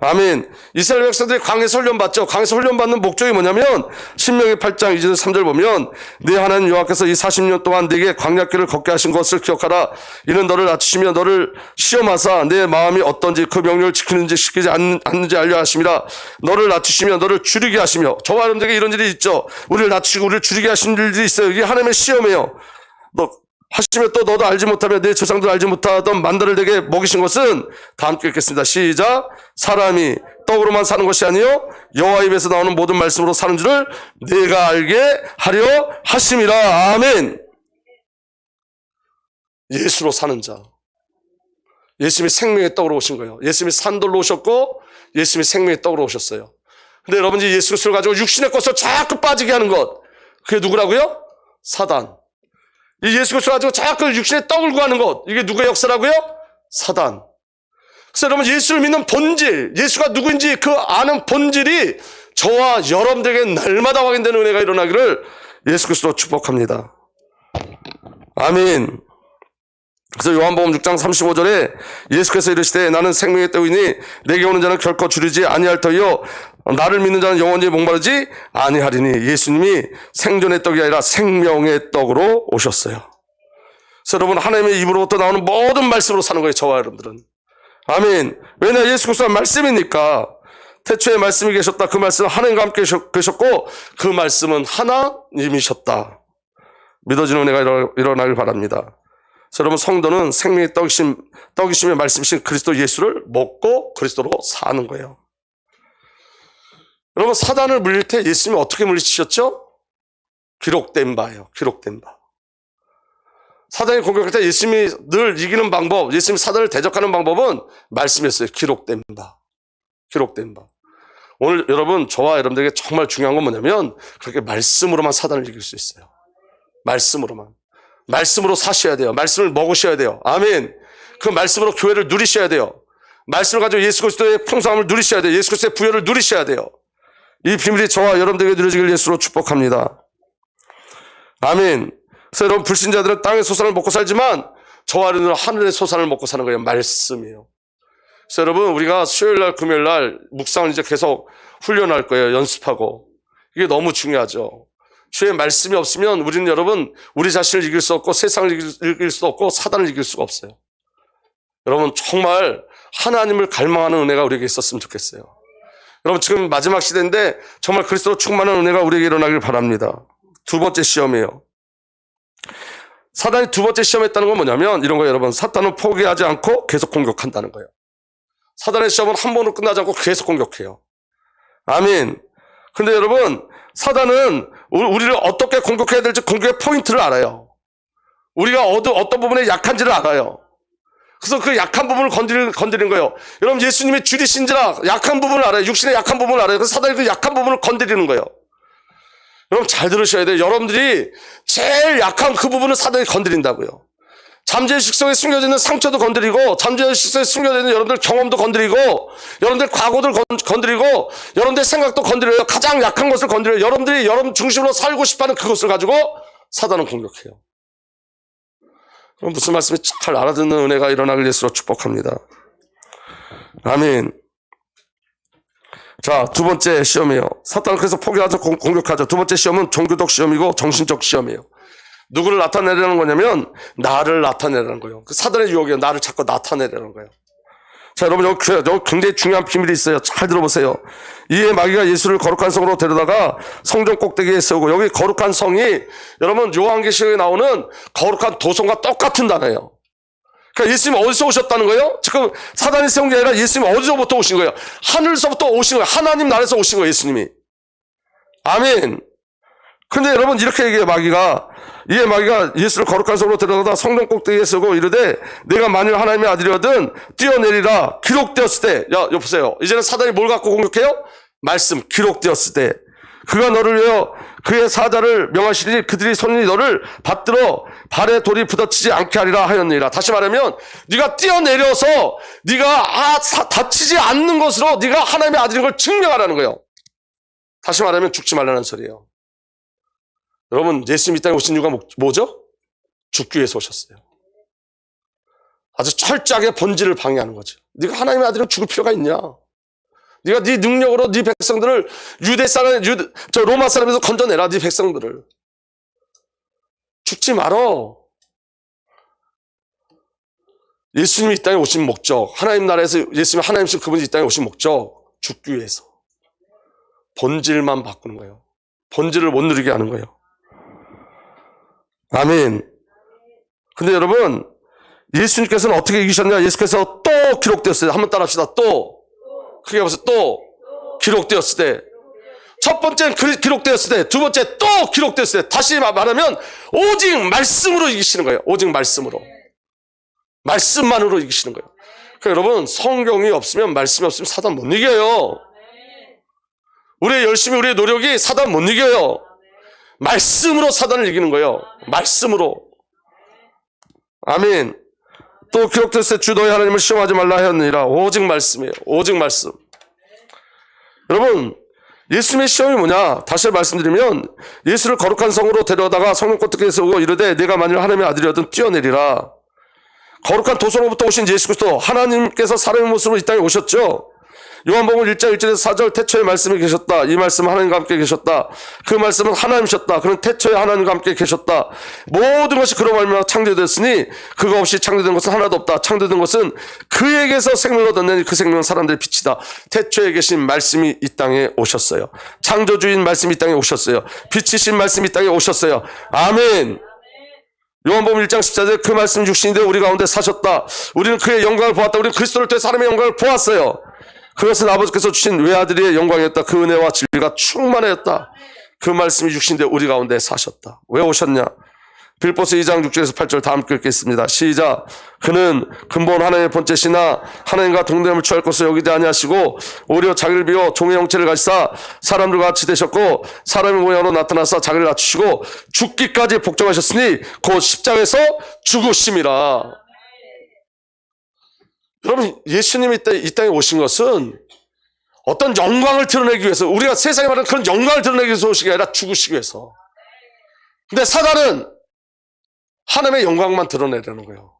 아멘. 이스라엘 백성들이 강에서 훈련받죠. 강에서 훈련받는 목적이 뭐냐면 신명기 8장 2절 3절 보면 내 하나님 여호와께서 이 40년 동안 네게 광야길을 걷게 하신 것을 기억하라. 이는 너를 낮추시며 너를 시험하사 내 마음이 어떤지 그 명령을 지키는지 지키지 않는지 알려 하심이라. 너를 낮추시며 너를 줄이게 하시며. 저와 여러분들에게 이런 일이 있죠. 우리를 낮추시고 우리를 줄이게 하시는 일들이 있어요. 이게 하나님의 시험이에요. 하시면 또 너도 알지 못하며 내 조상들 알지 못하던 만다를 내게 먹이신 것은 다 함께 읽겠습니다. 시작. 사람이 떡으로만 사는 것이 아니요 여호와 입에서 나오는 모든 말씀으로 사는 줄을 내가 알게 하려 하심이라. 아멘. 예수로 사는 자. 예수님이 생명의 떡으로 오신 거예요. 예수님이 산돌로 오셨고 예수님이 생명의 떡으로 오셨어요. 근데 여러분이 예수 그리스도를 가지고 육신의 것을 자꾸 빠지게 하는 것, 그게 누구라고요? 사단. 이 예수 그리스도를 가지고 자꾸 육신의 떡을 구하는 것, 이게 누구의 역사라고요? 사단. 그래서 여러분, 예수를 믿는 본질, 예수가 누구인지 그 아는 본질이 저와 여러분들에게 날마다 확인되는 은혜가 일어나기를 예수 그리스도로 축복합니다. 아멘. 그래서 요한복음 6장 35절에 예수께서 이르시되 나는 생명의 떡이니 내게 오는 자는 결코 줄이지 아니할 터이요 나를 믿는 자는 영원히 목마르지 아니하리니. 예수님이 생존의 떡이 아니라 생명의 떡으로 오셨어요. 그래서 여러분, 하나님의 입으로부터 나오는 모든 말씀으로 사는 거예요. 저와 여러분들은. 아멘. 왜냐, 예수 그리스도가 말씀이니까. 태초에 말씀이 계셨다. 그 말씀은 하나님과 함께 계셨고 그 말씀은 하나님이셨다. 믿어지는 은혜가 일어나길 바랍니다. 그래서 여러분, 성도는 생명의 떡이시며 말씀이신 그리스도 예수를 먹고 그리스도로 사는 거예요. 여러분, 사단을 물릴 때 예수님이 어떻게 물리치셨죠? 기록된 바예요. 기록된 바. 사단이 공격할 때 예수님이 늘 이기는 방법, 예수님이 사단을 대적하는 방법은 말씀이었어요. 기록된 바. 기록된 바. 오늘 여러분, 저와 여러분들에게 정말 중요한 건 뭐냐면 그렇게 말씀으로만 사단을 이길 수 있어요. 말씀으로만. 말씀으로 사셔야 돼요. 말씀을 먹으셔야 돼요. 아멘. 그 말씀으로 교회를 누리셔야 돼요. 말씀을 가지고 예수 그리스도의 풍성함을 누리셔야 돼요. 예수 그리스도의 부여를 누리셔야 돼요. 이 비밀이 저와 여러분들에게 누려지길 예수로 축복합니다. 아멘. 그래서 여러분, 불신자들은 땅의 소산을 먹고 살지만 저와 여러분들은 하늘의 소산을 먹고 사는 거예요. 말씀이에요. 그래서 여러분, 우리가 수요일날 금요일날 묵상을 이제 계속 훈련할 거예요. 연습하고. 이게 너무 중요하죠. 주의 말씀이 없으면 우리는 여러분, 우리 자신을 이길 수 없고 세상을 이길 수도 없고 사단을 이길 수가 없어요. 여러분, 정말 하나님을 갈망하는 은혜가 우리에게 있었으면 좋겠어요. 여러분, 지금 마지막 시대인데 정말 그리스도로 충만한 은혜가 우리에게 일어나길 바랍니다. 두 번째 시험이에요. 사단이 두 번째 시험했다는 건 뭐냐면 이런 거예요. 여러분, 사탄은 포기하지 않고 계속 공격한다는 거예요. 사단의 시험은 한 번으로 끝나지 않고 계속 공격해요. 아멘. 근데 여러분, 사단은 우리를 어떻게 공격해야 될지 공격의 포인트를 알아요. 우리가 어떤 부분에 약한지를 알아요. 그래서 그 약한 부분을 건드리는 거예요. 여러분, 예수님이 줄이신지라 약한 부분을 알아요. 육신의 약한 부분을 알아요. 그래서 사단이 그 약한 부분을 건드리는 거예요. 여러분, 잘 들으셔야 돼요. 여러분들이 제일 약한 그 부분을 사단이 건드린다고요. 잠재의 식성에 숨겨져 있는 상처도 건드리고, 잠재의 식성에 숨겨져 있는 여러분들 경험도 건드리고, 여러분들 과거를 건드리고, 여러분들 생각도 건드려요. 가장 약한 것을 건드려요. 여러분들이 여러분 중심으로 살고 싶어하는 그것을 가지고 사단은 공격해요. 그럼 무슨 말씀이 잘 알아듣는 은혜가 일어나길 예수로 축복합니다. 아멘. 자, 두 번째 시험이에요. 사탄은 그래서 포기하죠. 공격하죠. 두 번째 시험은 종교적 시험이고 정신적 시험이에요. 누구를 나타내려는 거냐면 나를 나타내려는 거예요. 그 사단의 유혹이에요. 나를 자꾸 나타내려는 거예요. 자, 여러분, 여기 굉장히 중요한 비밀이 있어요. 잘 들어보세요. 이에 마귀가 예수를 거룩한 성으로 데려다가 성전 꼭대기에 세우고, 여기 거룩한 성이 여러분 요한계시록에 나오는 거룩한 도성과 똑같은 단어예요. 그러니까 예수님이 어디서 오셨다는 거예요? 지금 사단이 세운 게 아니라 예수님이 어디서부터 오신 거예요? 하늘서부터 오신 거예요. 하나님 나라에서 오신 거예요. 예수님이. 아멘. 근데 여러분, 이렇게 얘기해요. 이에 마귀가 예수를 거룩한 성으로 데려다가 성전 꼭대기에 세우고 이르되 내가 만일 하나님의 아들이거든 뛰어내리라. 기록되었을 때, 여보세요. 이제는 사단이 뭘 갖고 공격해요? 말씀. 기록되었을 때 그가 너를 위하여 그의 사자를 명하시니 그들이 손이 너를 받들어 발에 돌이 부딪히지 않게 하리라 하였느니라. 다시 말하면 네가 뛰어내려서 네가 다치지 않는 것으로 네가 하나님의 아들인 걸 증명하라는 거예요. 다시 말하면 죽지 말라는 소리예요. 여러분, 예수님 이 땅에 오신 이유가 뭐죠? 죽기 위해서 오셨어요. 아주 철저하게 본질을 방해하는 거죠. 네가 하나님의 아들이면 죽을 필요가 있냐? 네가 네 능력으로 네 백성들을 로마 사람에서 건져내라. 네 백성들을. 죽지 말어. 예수님이 이 땅에 오신 목적, 하나님 나라에서 예수님이 하나님이신 그분이 이 땅에 오신 목적, 죽기 위해서. 본질만 바꾸는 거예요. 본질을 못 누리게 하는 거예요. 아멘. 근데 여러분, 예수님께서는 어떻게 이기셨냐? 예수께서 또 기록되었어요. 한번 따라 합시다. 또. 크게 보세요. 또. 기록되었을 때. 첫 번째는 기록되었을 때. 두 번째 또 기록되었을 때. 다시 말하면 오직 말씀으로 이기시는 거예요. 오직 말씀으로. 말씀만으로 이기시는 거예요. 그러니까 여러분, 성경이 없으면, 말씀이 없으면 사단 못 이겨요. 우리의 열심히, 우리의 노력이 사단 못 이겨요. 말씀으로 사단을 이기는 거예요. 말씀으로. 아멘. 또 기록됐을 때 주 너희 하나님을 시험하지 말라 하였느니라. 오직 말씀이에요. 오직 말씀. 여러분, 예수님의 시험이 뭐냐? 다시 말씀드리면 예수를 거룩한 성으로 데려다가 성전 꼭대기에 세우고 이르되 내가 만일 하나님의 아들이거든 뛰어내리라. 거룩한 도서로부터 오신 예수 그리스도, 하나님께서 사람의 모습으로 이 땅에 오셨죠. 요한복음 1장 1절에서 4절 태초에 말씀이 계셨다. 이 말씀은 하나님과 함께 계셨다. 그 말씀은 하나님이셨다. 그는 태초에 하나님과 함께 계셨다. 모든 것이 그로 말미암아 창조되었으니 그가 없이 창조된 것은 하나도 없다. 창조된 것은 그에게서 생명을 얻었느니 그 생명은 사람들의 빛이다. 태초에 계신 말씀이 이 땅에 오셨어요. 창조주인 말씀이 이 땅에 오셨어요. 빛이신 말씀이 이 땅에 오셨어요. 아멘. 요한복음 1장 14절에 그 말씀 육신이 되어 우리 가운데 사셨다. 우리는 그의 영광을 보았다. 우리는 그리스도를 통해 사람의 영광을 보았어요. 그것은 아버지께서 주신 외아들의 영광이었다. 그 은혜와 진리가 충만하였다. 그 말씀이 육신대 우리 가운데 사셨다. 왜 오셨냐? 빌립보서 2장 6절에서 8절 다 함께 읽겠습니다. 시작. 그는 근본 하나님의 본체시나 하나님과 동등함을 취할 것을 여기지 아니하시고 오히려 자기를 비워 종의 형체를 가지사 사람들과 같이 되셨고 사람의 모양으로 나타나서 자기를 낮추시고 죽기까지 복종하셨으니 곧 십자가에서 죽으심이라. 여러분, 예수님이 이 땅에 오신 것은 어떤 영광을 드러내기 위해서, 우리가 세상에 말하는 그런 영광을 드러내기 위해서 오신 게 아니라 죽으시기 위해서. 근데 사단은 하나님의 영광만 드러내려는 거예요.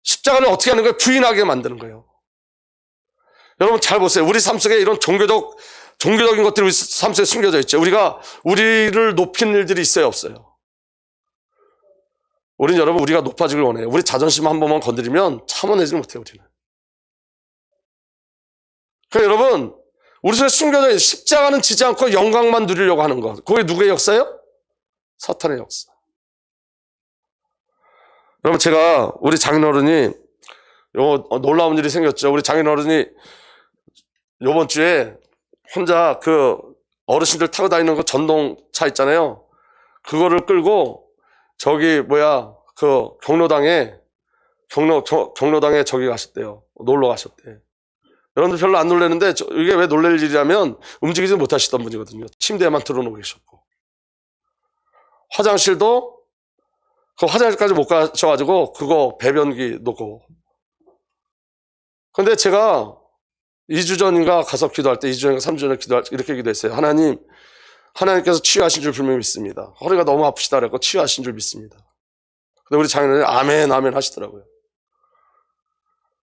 십자가를 어떻게 하는 거예요? 부인하게 만드는 거예요. 여러분 잘 보세요. 우리 삶 속에 이런 종교적인 것들이 우리 삶 속에 숨겨져 있죠. 우리를 높이는 일들이 있어요, 없어요? 우리는 여러분, 우리가 높아지길 원해요. 우리 자존심 한 번만 건드리면 참아내지 못해요, 우리는. 그러니까 여러분, 우리 속에 숨겨져 있는 십자가는 지지 않고 영광만 누리려고 하는 것. 그게 누구의 역사예요? 사탄의 역사. 여러분, 제가 우리 장인어른이 놀라운 일이 생겼죠. 우리 장인어른이 요번 주에 혼자 그 어르신들 타고 다니는 그 전동차 있잖아요. 그거를 끌고 그 경로당에 저기 가셨대요. 놀러 가셨대. 여러분들 별로 안 놀라는데 이게 왜 놀랄 일이냐면 움직이지 못하시던 분이거든요. 침대에만 들어놓고 계셨고. 화장실도 그 화장실까지 못 가셔가지고 그거 배변기 놓고. 근데 제가 2주 전인가 가서 기도할 때 2주 전인가 3주 전에 기도할 때 이렇게 기도했어요. 하나님께서 치유하신 줄 분명히 믿습니다. 허리가 너무 아프시다 그랬고 치유하신 줄 믿습니다. 근데 우리 장인어른이 아멘 아멘 하시더라고요.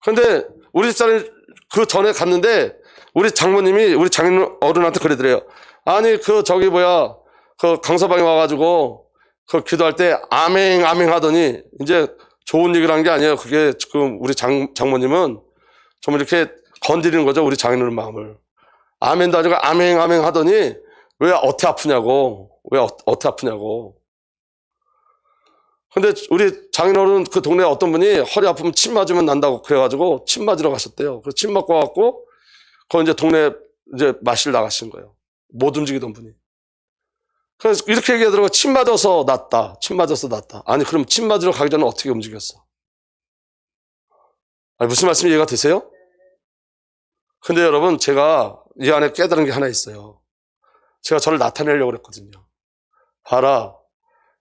근데 우리 집사람이 그 전에 갔는데 우리 장모님이 우리 장인어른한테 그러더래요. 아니 그 강서방에 와가지고 그 기도할 때 아멘 아멘 하더니 이제 좋은 얘기를 한 게 아니에요. 그게 지금 우리 장모님은 좀 이렇게 건드리는 거죠. 우리 장인어른 마음을. 아멘도 아니고 아멘 아멘 하더니 왜 어떻게 아프냐고. 근데 우리 장인어른 그 동네에 어떤 분이 허리 아프면 침 맞으면 난다고 그래가지고 침 맞으러 가셨대요. 그래서 침 맞고 와갖고 그 이제 동네 이제 마실 나가신 거예요. 못 움직이던 분이. 그래서 이렇게 얘기하더라고요. 침 맞아서 낫다. 아니 그럼 침 맞으러 가기 전에 어떻게 움직였어? 아니, 무슨 말씀이 이해가 되세요? 근데 여러분, 제가 이 안에 깨달은 게 하나 있어요. 제가 저를 나타내려고 그랬거든요. 봐라.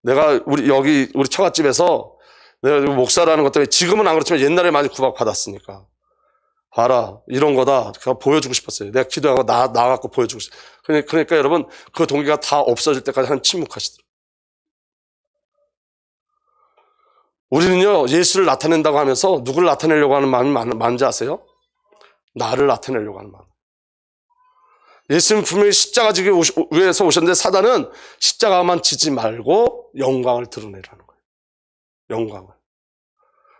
내가 우리 처갓집에서 내가 목사라는 것 때문에 지금은 안 그렇지만 옛날에 많이 구박받았으니까. 봐라. 이런 거다. 제가 보여주고 싶었어요. 내가 기도하고 나가고 보여주고 싶어요. 그러니까 여러분, 그 동기가 다 없어질 때까지 한 침묵하시더라고요. 우리는요, 예수를 나타낸다고 하면서 누구를 나타내려고 하는 마음이 많은지 아세요? 나를 나타내려고 하는 마음. 예수님 분명히 십자가 지기 위해서 오셨는데 사단은 십자가만 지지 말고 영광을 드러내라는 거예요. 영광을.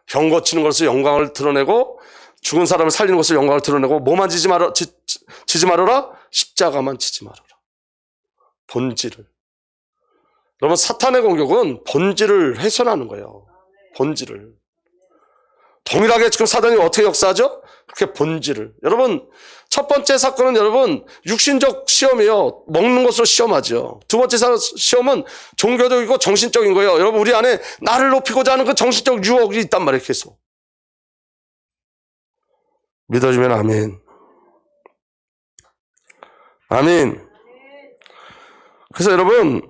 병 고치는 것을 영광을 드러내고 죽은 사람을 살리는 것을 영광을 드러내고 뭐만 지지 말아라? 십자가만 지지 말아라. 본질을. 여러분, 사탄의 공격은 본질을 훼손하는 거예요. 본질을. 동일하게 지금 사단이 어떻게 역사하죠? 그렇게 본질을. 여러분, 첫 번째 사건은 여러분 육신적 시험이에요. 먹는 것으로 시험하죠. 두 번째 시험은 종교적이고 정신적인 거예요. 여러분, 우리 안에 나를 높이고자 하는 그 정신적 유혹이 있단 말이에요. 계속. 믿어주면 아멘. 아멘. 그래서 여러분,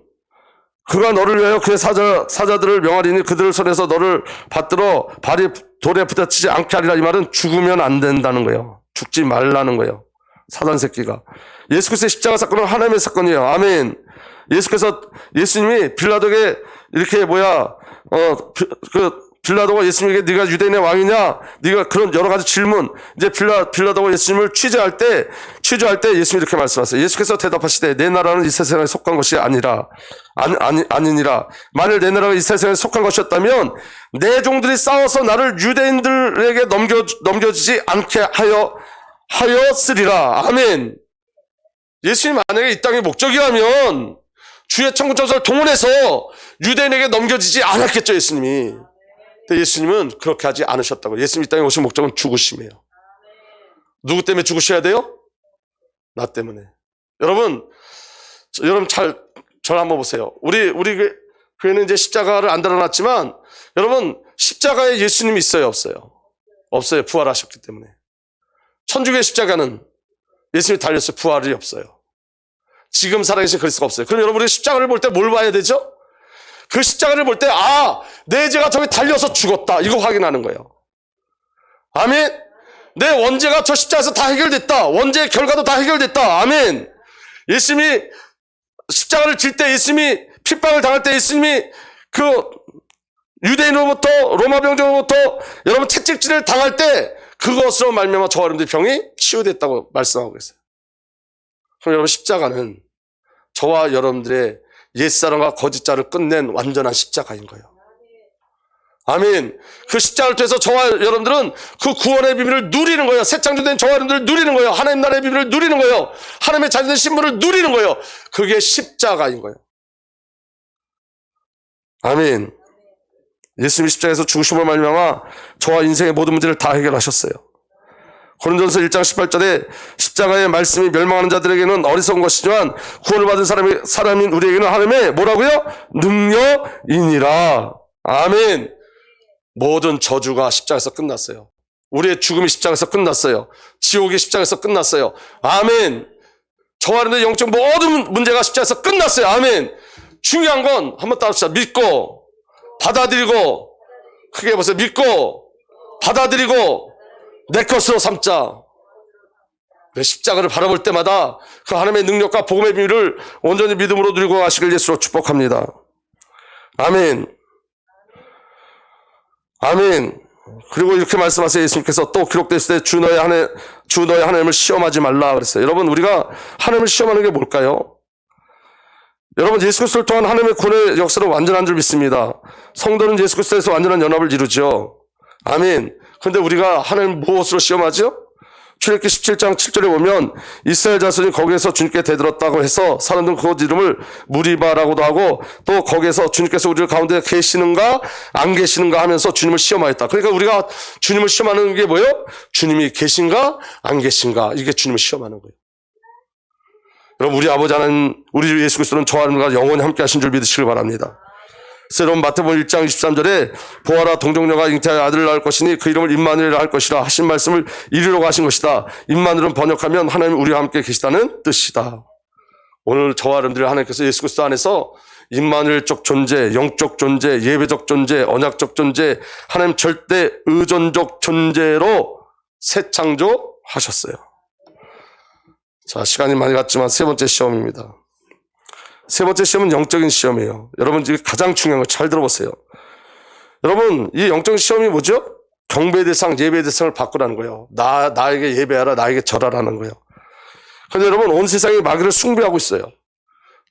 그가 너를 위하여 그의 사자들을 명하리니 그들을 손에서 너를 받들어 발이 돌에 부딪히지 않게 하리라. 이 말은 죽으면 안 된다는 거예요. 죽지 말라는 거예요. 사단 새끼가. 예수 그리스도의 십자가 사건은 하나님의 사건이에요. 아멘. 예수님이 빌라도에게 이렇게 빌라도가 예수님에게 네가 유대인의 왕이냐? 네가 그런 여러 가지 질문. 이제 빌라도가 예수님을 취재할 때 예수님이 이렇게 말씀하세요. 예수께서 대답하시되 내 나라는 이 세상에 속한 것이 아니니라. 만일 내 나라가 이 세상에 속한 것이었다면 내 종들이 싸워서 나를 유대인들에게 넘겨주지 않게 하였으리라. 아멘. 예수님 만약에 이 땅의 목적이라면 주의 천국 전사를 동원해서 유대인에게 넘겨지지 않았겠죠, 예수님이. 근데 예수님은 그렇게 하지 않으셨다고. 예수님 이 땅에 오신 목적은 죽으심이에요. 누구 때문에 죽으셔야 돼요? 나 때문에. 여러분 저를 한번 보세요. 우리 교회는 이제 십자가를 안 달아놨지만, 여러분, 십자가에 예수님이 있어요, 없어요? 없어요. 부활하셨기 때문에. 천주교의 십자가는 예수님이 달렸어요. 부활이 없어요. 지금 살아계신 그리스도가 없어요. 그럼 여러분, 우리 십자가를 볼 때 뭘 봐야 되죠? 그 십자가를 볼 때, 내 죄가 저기 달려서 죽었다. 이거 확인하는 거예요. 아멘. 내 원죄가 저 십자가에서 다 해결됐다. 원죄의 결과도 다 해결됐다. 아멘. 예수님이 십자가를 질 때, 예수님이 핍박을 당할 때, 예수님이 그 유대인으로부터, 로마 병정으로부터 여러분 채찍질을 당할 때, 그것으로 말미암아 저와 여러분들의 병이 치유됐다고 말씀하고 있어요. 그럼 여러분, 십자가는 저와 여러분들의 옛사람과 거짓자를 끝낸 완전한 십자가인 거예요. 아멘. 그 십자가를 통해서 저와 여러분들은 그 구원의 비밀을 누리는 거예요. 새 창조된 저와 여러분들을 누리는 거예요. 하나님 나라의 비밀을 누리는 거예요. 하나님의 자녀된 신분을 누리는 거예요. 그게 십자가인 거예요. 아멘. 예수님이 십자가에서 죽으심으로 말미암아 저와 인생의 모든 문제를 다 해결하셨어요. 고린도전서 1장 18절에 십자가의 말씀이 멸망하는 자들에게는 어리석은 것이지만 구원을 받은 사람인 우리에게는 하나님의 뭐라고요? 능력이니라. 아멘. 모든 저주가 십자가에서 끝났어요. 우리의 죽음이 십자가에서 끝났어요. 지옥이 십자가에서 끝났어요. 아멘. 저와 여러분의 영적 모든 문제가 십자가에서 끝났어요. 아멘. 중요한 건 한번 따라합시다. 믿고 받아들이고, 크게 보세요. 믿고 받아들이고 내 것으로 삼자. 내 십자가를 바라볼 때마다 그 하나님의 능력과 복음의 비밀을 온전히 믿음으로 누리고 가시길 예수로 축복합니다. 아멘. 아멘. 그리고 이렇게 말씀하세요. 예수님께서 또 기록되었을 때 주 너의 하나님을 시험하지 말라 그랬어요. 여러분, 우리가 하나님을 시험하는 게 뭘까요? 여러분, 예수 그리스도를 통한 하나님의 구원의 역사는 완전한 줄 믿습니다. 성도는 예수 그리스도에서 완전한 연합을 이루죠. 아멘. 그런데 우리가 하나님 무엇으로 시험하죠? 출애굽기 17장 7절에 보면 이스라엘 자손이 거기에서 주님께 대들었다고 해서 사람들은 그곳 이름을 무리바라고도 하고, 또 거기에서 주님께서 우리 가운데 계시는가 안 계시는가 하면서 주님을 시험하였다. 그러니까 우리가 주님을 시험하는 게 뭐예요? 주님이 계신가 안 계신가, 이게 주님을 시험하는 거예요. 여러분, 우리 아버지 하나님, 우리 주 예수 그리스도는 저와 여러분과 영원히 함께 하신 줄 믿으시길 바랍니다. 새로운 마태복음 1장 23절에 보아라, 동정녀가 잉태하여 아들을 낳을 것이니 그 이름을 임마누엘이라 할 것이라 하신 말씀을 이루려고 하신 것이다. 임마누엘은 번역하면 하나님 우리와 함께 계시다는 뜻이다. 오늘 저와 여러분들이 하나님께서 예수 그리스도 안에서 임마누엘적 존재, 영적 존재, 예배적 존재, 언약적 존재, 하나님 절대 의존적 존재로 새 창조하셨어요. 자, 시간이 많이 갔지만 세 번째 시험입니다. 세 번째 시험은 영적인 시험이에요. 여러분, 지금 가장 중요한 거 잘 들어보세요. 여러분, 이 영적인 시험이 뭐죠? 경배 대상, 예배 대상을 바꾸라는 거예요. 나에게 예배하라, 나에게 절하라는 거예요. 그런데 여러분, 온 세상이 마귀를 숭배하고 있어요.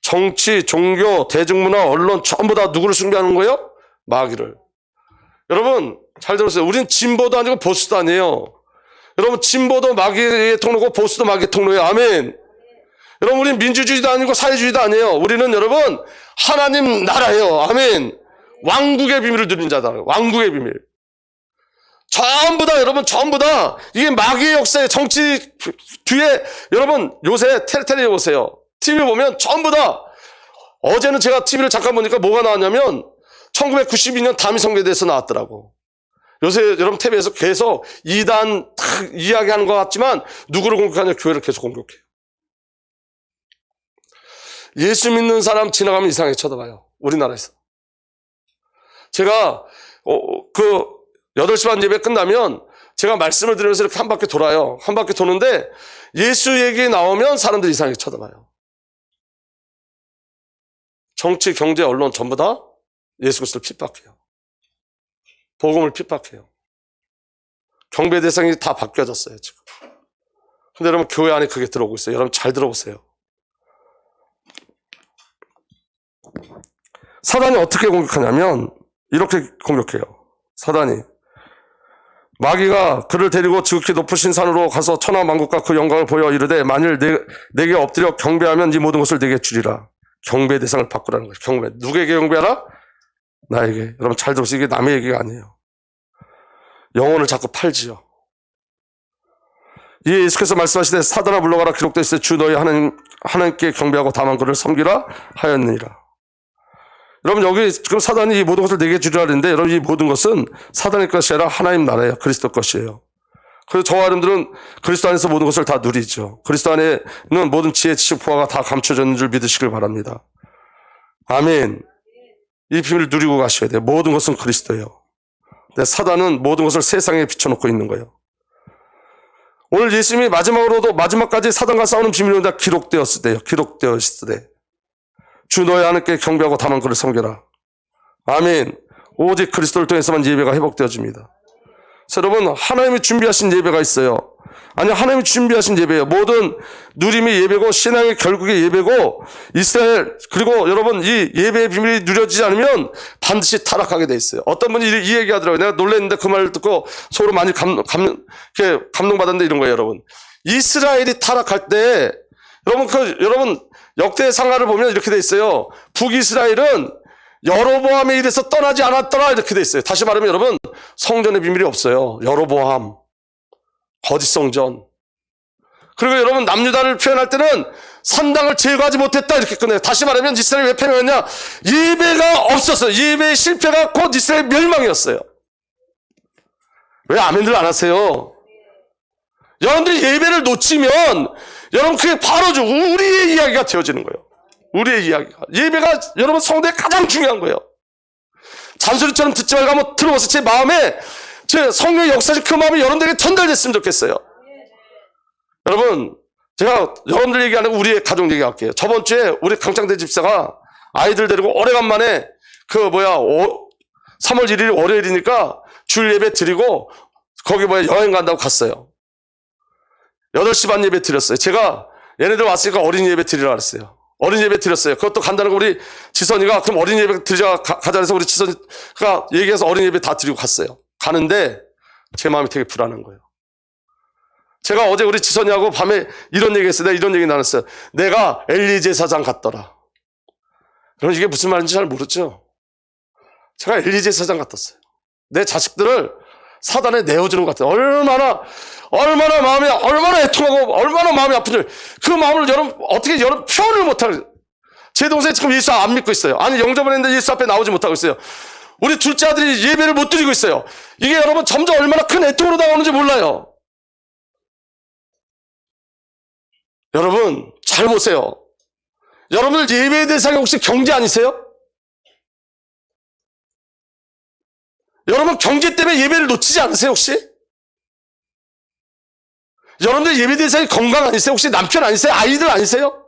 정치, 종교, 대중문화, 언론 전부 다 누구를 숭배하는 거예요? 마귀를. 여러분, 잘 들으세요. 우린 진보도 아니고 보수도 아니에요. 여러분, 진보도 마귀의 통로고 보수도 마귀의 통로예요. 아멘. 여러분, 우리는 민주주의도 아니고 사회주의도 아니에요. 우리는 여러분 하나님 나라예요. 아멘. 왕국의 비밀을 누린 자다. 왕국의 비밀. 전부 다, 여러분, 전부 다 이게 마귀의 역사의 정치 뒤에, 여러분 요새 텔레 보세요. TV 보면 전부 다, 어제는 제가 TV를 잠깐 보니까 뭐가 나왔냐면 1992년 다미성계대에서 나왔더라고. 요새 여러분 TV에서 계속 이단 이야기하는 것 같지만 누구를 공격하냐? 교회를 계속 공격해요. 예수 믿는 사람 지나가면 이상하게 쳐다봐요. 우리나라에서. 제가 8시 반 예배 끝나면 제가 말씀을 들으면서 이렇게 한 바퀴 돌아요. 한 바퀴 도는데 예수 얘기 나오면 사람들이 이상하게 쳐다봐요. 정치, 경제, 언론 전부 다 예수 그리스도를 핍박해요. 복음을 핍박해요. 경배 대상이 다 바뀌어졌어요, 지금. 근데 여러분, 교회 안에 그게 들어오고 있어요. 여러분 잘 들어보세요. 사단이 어떻게 공격하냐면 이렇게 공격해요. 사단이, 마귀가 그를 데리고 지극히 높으신 산으로 가서 천하만국과 그 영광을 보여 이르되 만일 내게 엎드려 경배하면 이 모든 것을 내게 주리라. 경배 대상을 바꾸라는 거예요. 경배. 누구에게 경배하라? 나에게. 여러분 잘 들으세요. 이게 남의 얘기가 아니에요. 영혼을 자꾸 팔지요. 이 예수께서 말씀하시되 사단아 물러가라 기록되어 있으되 주 너희 하나님께 경배하고 다만 그를 섬기라 하였느니라. 여러분 여기 지금 사단이 이 모든 것을 내게 주리라 하는데 여러분 이 모든 것은 사단의 것이 아니라 하나님 나라예요. 그리스도 것이에요. 그래서 저와 여러분들은 그리스도 안에서 모든 것을 다 누리죠. 그리스도 안에는 모든 지혜, 지식, 보화가 다 감춰져 있는 줄 믿으시길 바랍니다. 아멘. 이 비밀을 누리고 가셔야 돼요. 모든 것은 그리스도예요. 근데 사단은 모든 것을 세상에 비춰놓고 있는 거예요. 오늘 예수님이 마지막으로도 마지막까지 사단과 싸우는 비밀은 다 기록되었을 때요. 기록되었을 때. 주 너희 하나님께 경배하고 다만 그를 섬겨라. 아멘. 오직 그리스도를 통해서만 예배가 회복되어집니다. 여러분 하나님이 준비하신 예배가 있어요. 아니 하나님이 준비하신 예배예요. 모든 누림이 예배고 신앙의 결국의 예배고 이스라엘 그리고 여러분 이 예배의 비밀이 누려지지 않으면 반드시 타락하게 돼 있어요. 어떤 분이 이 얘기하더라고요. 내가 놀랐는데 그 말을 듣고 속으로 많이 감동받았는데 이런 거예요. 여러분 이스라엘이 타락할 때 여러분 역대상하를 보면 이렇게 돼 있어요. 북이스라엘은 여로보암에 이래서 떠나지 않았더라 이렇게 돼 있어요. 다시 말하면 여러분 성전의 비밀이 없어요. 여로보암 거짓 성전. 그리고 여러분 남유다를 표현할 때는 산당을 제거하지 못했다 이렇게 끝내요. 다시 말하면 이스라엘이 왜 패망했냐? 예배가 없었어요. 예배의 실패가 곧 이스라엘 멸망이었어요. 왜 아멘들 안 하세요? 여러분들이 예배를 놓치면 여러분 그게 바로 우리의 이야기가 되어지는 거예요. 우리의 이야기가. 예배가 여러분 성도에 가장 중요한 거예요. 잔소리처럼 듣지 말고 한번 들어보세요. 제 마음에 제 성령의 역사적 그 마음이 여러분들에게 전달됐으면 좋겠어요. 여러분 제가 여러분들 얘기 안 하고 우리의 가족 얘기할게요. 저번 주에 우리 강창대 집사가 아이들 데리고 오래간만에 3월 1일 월요일이니까 주일 예배 드리고 거기 여행 간다고 갔어요. 8시 반 예배 드렸어요. 제가 얘네들 왔으니까 어린이 예배 드리라 그랬어요. 어린이 예배 드렸어요. 그것도 간다는 거 우리 지선이가 그럼 어린이 예배 드리자 가자 해서 우리 지선이가 얘기해서 어린이 예배 다 드리고 갔어요. 가는데 제 마음이 되게 불안한 거예요. 제가 어제 우리 지선이하고 밤에 이런 얘기 했어요. 내가 이런 얘기 나눴어요. 내가 엘리 제사장 같더라. 그럼 이게 무슨 말인지 잘 모르죠? 제가 엘리 제사장 같았어요. 내 자식들을 사단에 내어주는 것 같아요. 얼마나 애통하고 얼마나 마음이 아픈지 그 마음을 어떻게 표현을 못하고 제 동생이 지금 예수 안 믿고 있어요. 아니 영접을 했는데 예수 앞에 나오지 못하고 있어요. 우리 둘째 아들이 예배를 못 드리고 있어요. 이게 여러분 점점 얼마나 큰 애통으로 다가오는지 몰라요. 여러분 잘 보세요. 여러분들 예배의 대상이 혹시 경제 아니세요? 여러분 경제 때문에 예배를 놓치지 않으세요 혹시? 여러분들 예배 대상이 건강 아니세요? 혹시 남편 아니세요? 아이들 아니세요?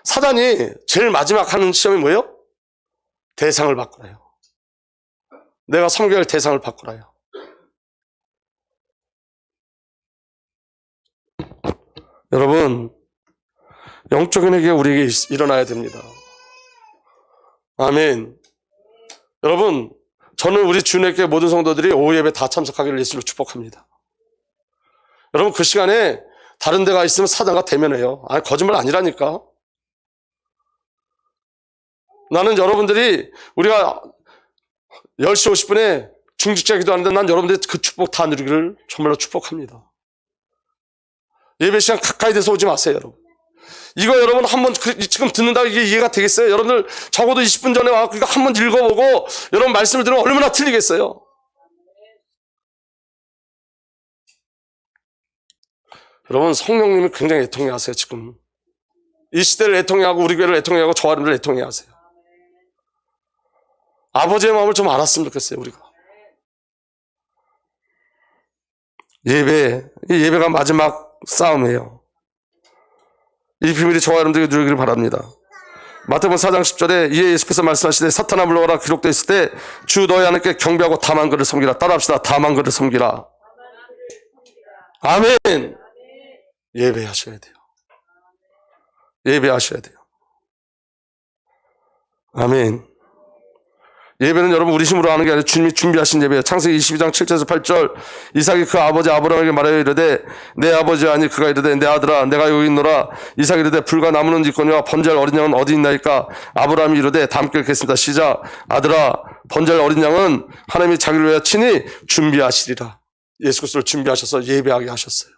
사단이 제일 마지막 하는 시험이 뭐예요? 대상을 바꾸라요. 내가 섬겨야 할 대상을 바꾸라요. 여러분 영적인 회개가 우리에게 일어나야 됩니다. 아멘. 여러분 저는 우리 주님께 모든 성도들이 오후 예배 다 참석하기를 예수로 축복합니다. 여러분 그 시간에 다른 데가 있으면 사단과 대면해요. 아니 거짓말 아니라니까. 나는 여러분들이 우리가 10시 50분에 중직자 기도하는데 난 여러분들이 그 축복 다 누리기를 정말로 축복합니다. 예배 시간 가까이 돼서 오지 마세요 여러분. 이거 여러분 한번 지금 듣는다고 이게 이해가 되겠어요? 여러분들 적어도 20분 전에 와서 한번 읽어보고 여러분 말씀을 들으면 얼마나 틀리겠어요? 여러분 성령님이 굉장히 애통해 하세요 지금. 이 시대를 애통해 하고 우리 교회를 애통해 하고 저와 여러분들 애통해 하세요. 아버지의 마음을 좀 알았으면 좋겠어요 우리가. 예배가 마지막 싸움이에요. 이 비밀이 저와 여러분들에게 누리기를 바랍니다. 마태복음 4장 10절에 이에 예수께서 말씀하시되 사탄아 물러가라 기록되어 있을 때 주 너희 하나님께 경배하고 다만 그를 섬기라. 따라합시다. 다만 그를 섬기라. 아멘. 예배하셔야 돼요. 예배하셔야 돼요. 아멘. 예배는 여러분 우리 힘으로 하는 게 아니라 주님이 준비하신 예배예요. 창세기 22장 7절에서 8절 이삭이 그 아버지 아브라함에게 말하여 이르되 내 아버지 아니 그가 이르되 내 아들아 내가 여기 있노라. 이삭이 이르되 불과 나무는 있거니와 번제할 어린 양은 어디 있나이까. 아브라함이 이르되 다 함께 읽겠습니다. 시작. 아들아 번제할 어린 양은 하나님이 자기를 위하여 친히 준비하시리라. 예수 그리스도를 준비하셔서 예배하게 하셨어요.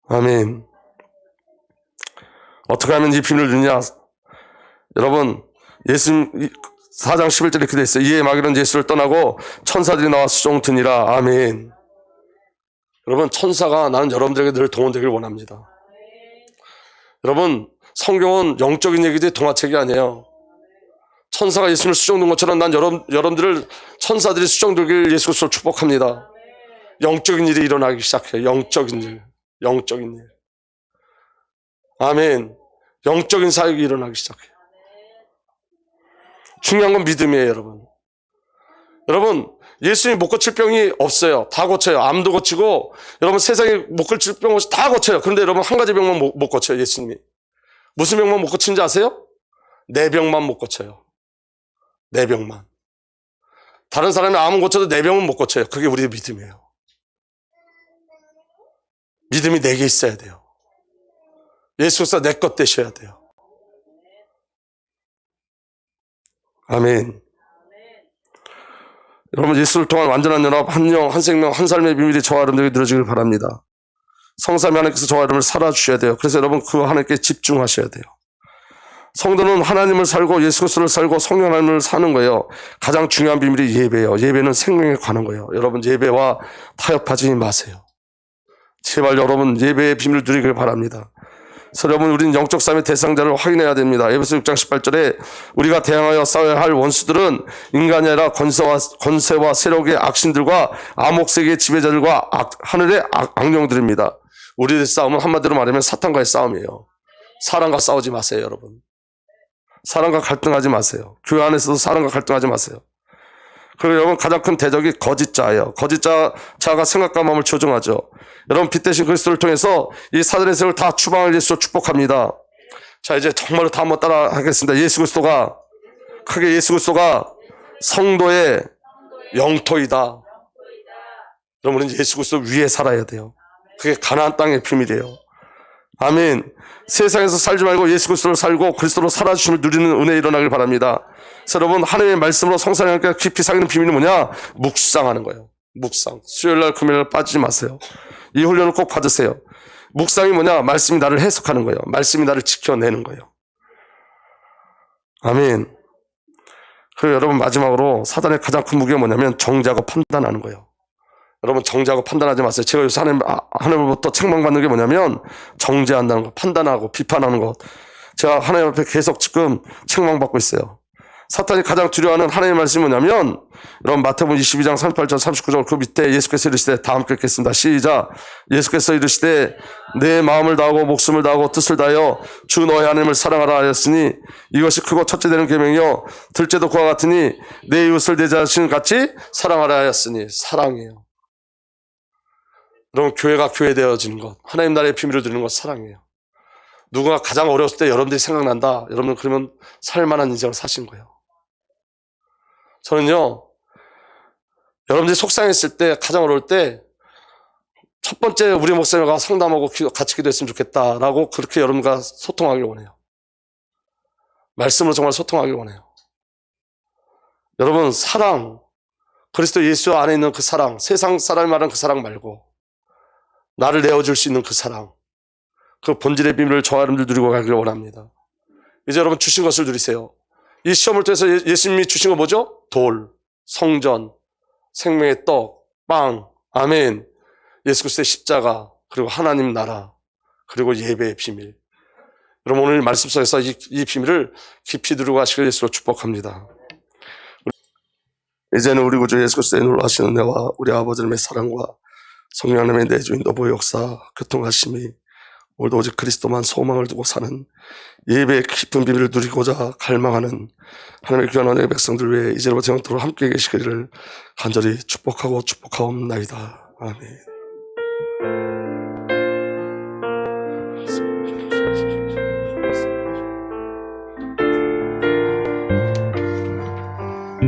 아멘. 어떻게 하면 이 비밀을 누리냐? 여러분, 예수님 4장 11절에 이렇게 되어 있어요. 이에 마귀는 예수를 떠나고 천사들이 나와 수종드니라. 아멘. 여러분, 천사가 나는 여러분들에게 늘 동원되기를 원합니다. 여러분, 성경은 영적인 얘기지 동화책이 아니에요. 천사가 예수님을 수종든 것처럼 난 여러분들을 천사들이 수종들길 예수 그리스도를 축복합니다. 영적인 일이 일어나기 시작해요. 영적인 일. 아멘. 영적인 사역이 일어나기 시작해요. 중요한 건 믿음이에요, 여러분. 여러분, 예수님이 못 고칠 병이 없어요. 다 고쳐요. 암도 고치고, 여러분 세상에 못 고칠 병 다 고쳐요. 그런데 여러분 한 가지 병만 못 고쳐요, 예수님이. 무슨 병만 못 고치는지 아세요? 내 병만 못 고쳐요. 내 병만. 다른 사람이 암은 고쳐도 내 병은 못 고쳐요. 그게 우리의 믿음이에요. 믿음이 내게 있어야 돼요. 예수께서 내 것 되셔야 돼요. 아멘. 여러분, 예수를 통한 완전한 연합, 한 영, 한 생명, 한 삶의 비밀이 저와 여러분들에게 누려지길 바랍니다. 성삼위 하나님께서 저와 여러분을 살아주셔야 돼요. 그래서 여러분 그 하나님께 집중하셔야 돼요. 성도는 하나님을 살고 예수 그리스도를 살고 성령 하나님을 사는 거예요. 가장 중요한 비밀이 예배예요. 예배는 생명에 관한 거예요. 여러분, 예배와 타협하지 마세요. 제발 여러분 예배의 비밀을 누리길 바랍니다. 그래서 여러분, 우리는 영적 싸움의 대상자를 확인해야 됩니다. 에베소 6장 18절에 우리가 대항하여 싸워야 할 원수들은 인간이 아니라 권세와 세력의 악신들과 암흑세계의 지배자들과 하늘의 악령들입니다. 우리의 싸움은 한마디로 말하면 사탄과의 싸움이에요. 사람과 싸우지 마세요, 여러분. 사람과 갈등하지 마세요. 교회 안에서도 사람과 갈등하지 마세요. 그리고 여러분, 가장 큰 대적이 거짓자예요. 거짓자가 생각과 마음을 조종하죠. 여러분, 빛 대신 그리스도를 통해서 이 사단의 세력을 다 추방할 예수로 축복합니다. 자, 이제 정말로 다 한번 따라 하겠습니다. 예수 그리스도가 성도의 영토이다. 여러분, 우리는 예수 그리스도 위에 살아야 돼요. 그게 가나안 땅의 비밀이에요. 아멘. 세상에서 살지 말고 예수 그리스도를 살고 그리스도로 살아주심을 누리는 은혜 일어나길 바랍니다. 그래서 여러분, 하나님의 말씀으로 성사님과 깊이 사귀는 비밀이 뭐냐? 묵상하는 거예요. 묵상. 수요일날 금요일날 빠지지 마세요. 이 훈련을 꼭 받으세요. 묵상이 뭐냐? 말씀이 나를 해석하는 거예요. 말씀이 나를 지켜내는 거예요. 아멘. 그리고 여러분, 마지막으로 사단의 가장 큰 무기가 뭐냐면 정죄하고 판단하는 거예요. 여러분, 정죄하고 판단하지 마세요. 제가 요새 하나님으로부터 책망받는 게 뭐냐면 정죄한다는 것, 판단하고 비판하는 것. 제가 하나님 앞에 계속 지금 책망받고 있어요. 사탄이 가장 두려워하는 하나님의 말씀이 뭐냐면, 여러분 마태복음 22장 38절 39절 그 밑에 예수께서 이르시되, 다 함께 읽겠습니다. 시작. 예수께서 이르시되 내 마음을 다하고 목숨을 다하고 뜻을 다하여 주 너의 하나님을 사랑하라 하였으니 이것이 크고 첫째 되는 계명이요 둘째도 그와 같으니 내 이웃을 내 자신 같이 사랑하라 하였으니. 사랑이에요. 여러분, 교회가 교회되어지는 것, 하나님 나라의 비밀을 누리는 것, 사랑이에요. 누군가 가장 어려웠을 때 여러분들이 생각난다. 여러분, 그러면 살만한 인생을 사신 거예요. 저는요, 여러분들이 속상했을 때, 가장 어려울 때, 첫 번째 우리 목사님과 상담하고 같이 기도했으면 좋겠다라고 그렇게 여러분과 소통하길 원해요. 말씀으로 정말 소통하길 원해요. 여러분, 사랑, 그리스도 예수 안에 있는 그 사랑, 세상 사람이 말하는 그 사랑 말고 나를 내어줄 수 있는 그 사랑, 그 본질의 비밀을 저와 여러분들 누리고 가기를 원합니다. 이제 여러분, 주신 것을 누리세요. 이 시험을 통해서 예수님이 주신 거 뭐죠? 돌, 성전, 생명의 떡, 빵, 아멘. 예수 그리스도의 십자가, 그리고 하나님 나라, 그리고 예배의 비밀. 여러분, 오늘 말씀 속에서 이 비밀을 깊이 누리고 가시길 예수로 축복합니다. 이제는 우리 구주 예수 그리스도의 놀라신 은혜와 우리 아버지 하나님의 사랑과 성령 하나님의 내주 인도보 역사, 교통하심이 오늘도 오직 그리스도만 소망을 두고 사는 예배의 깊은 비밀을 누리고자 갈망하는 하나님의 귀한 언약의 백성들 위해 이제로부터 영원토록 함께 계시기를 간절히 축복하옵나이다. 아멘.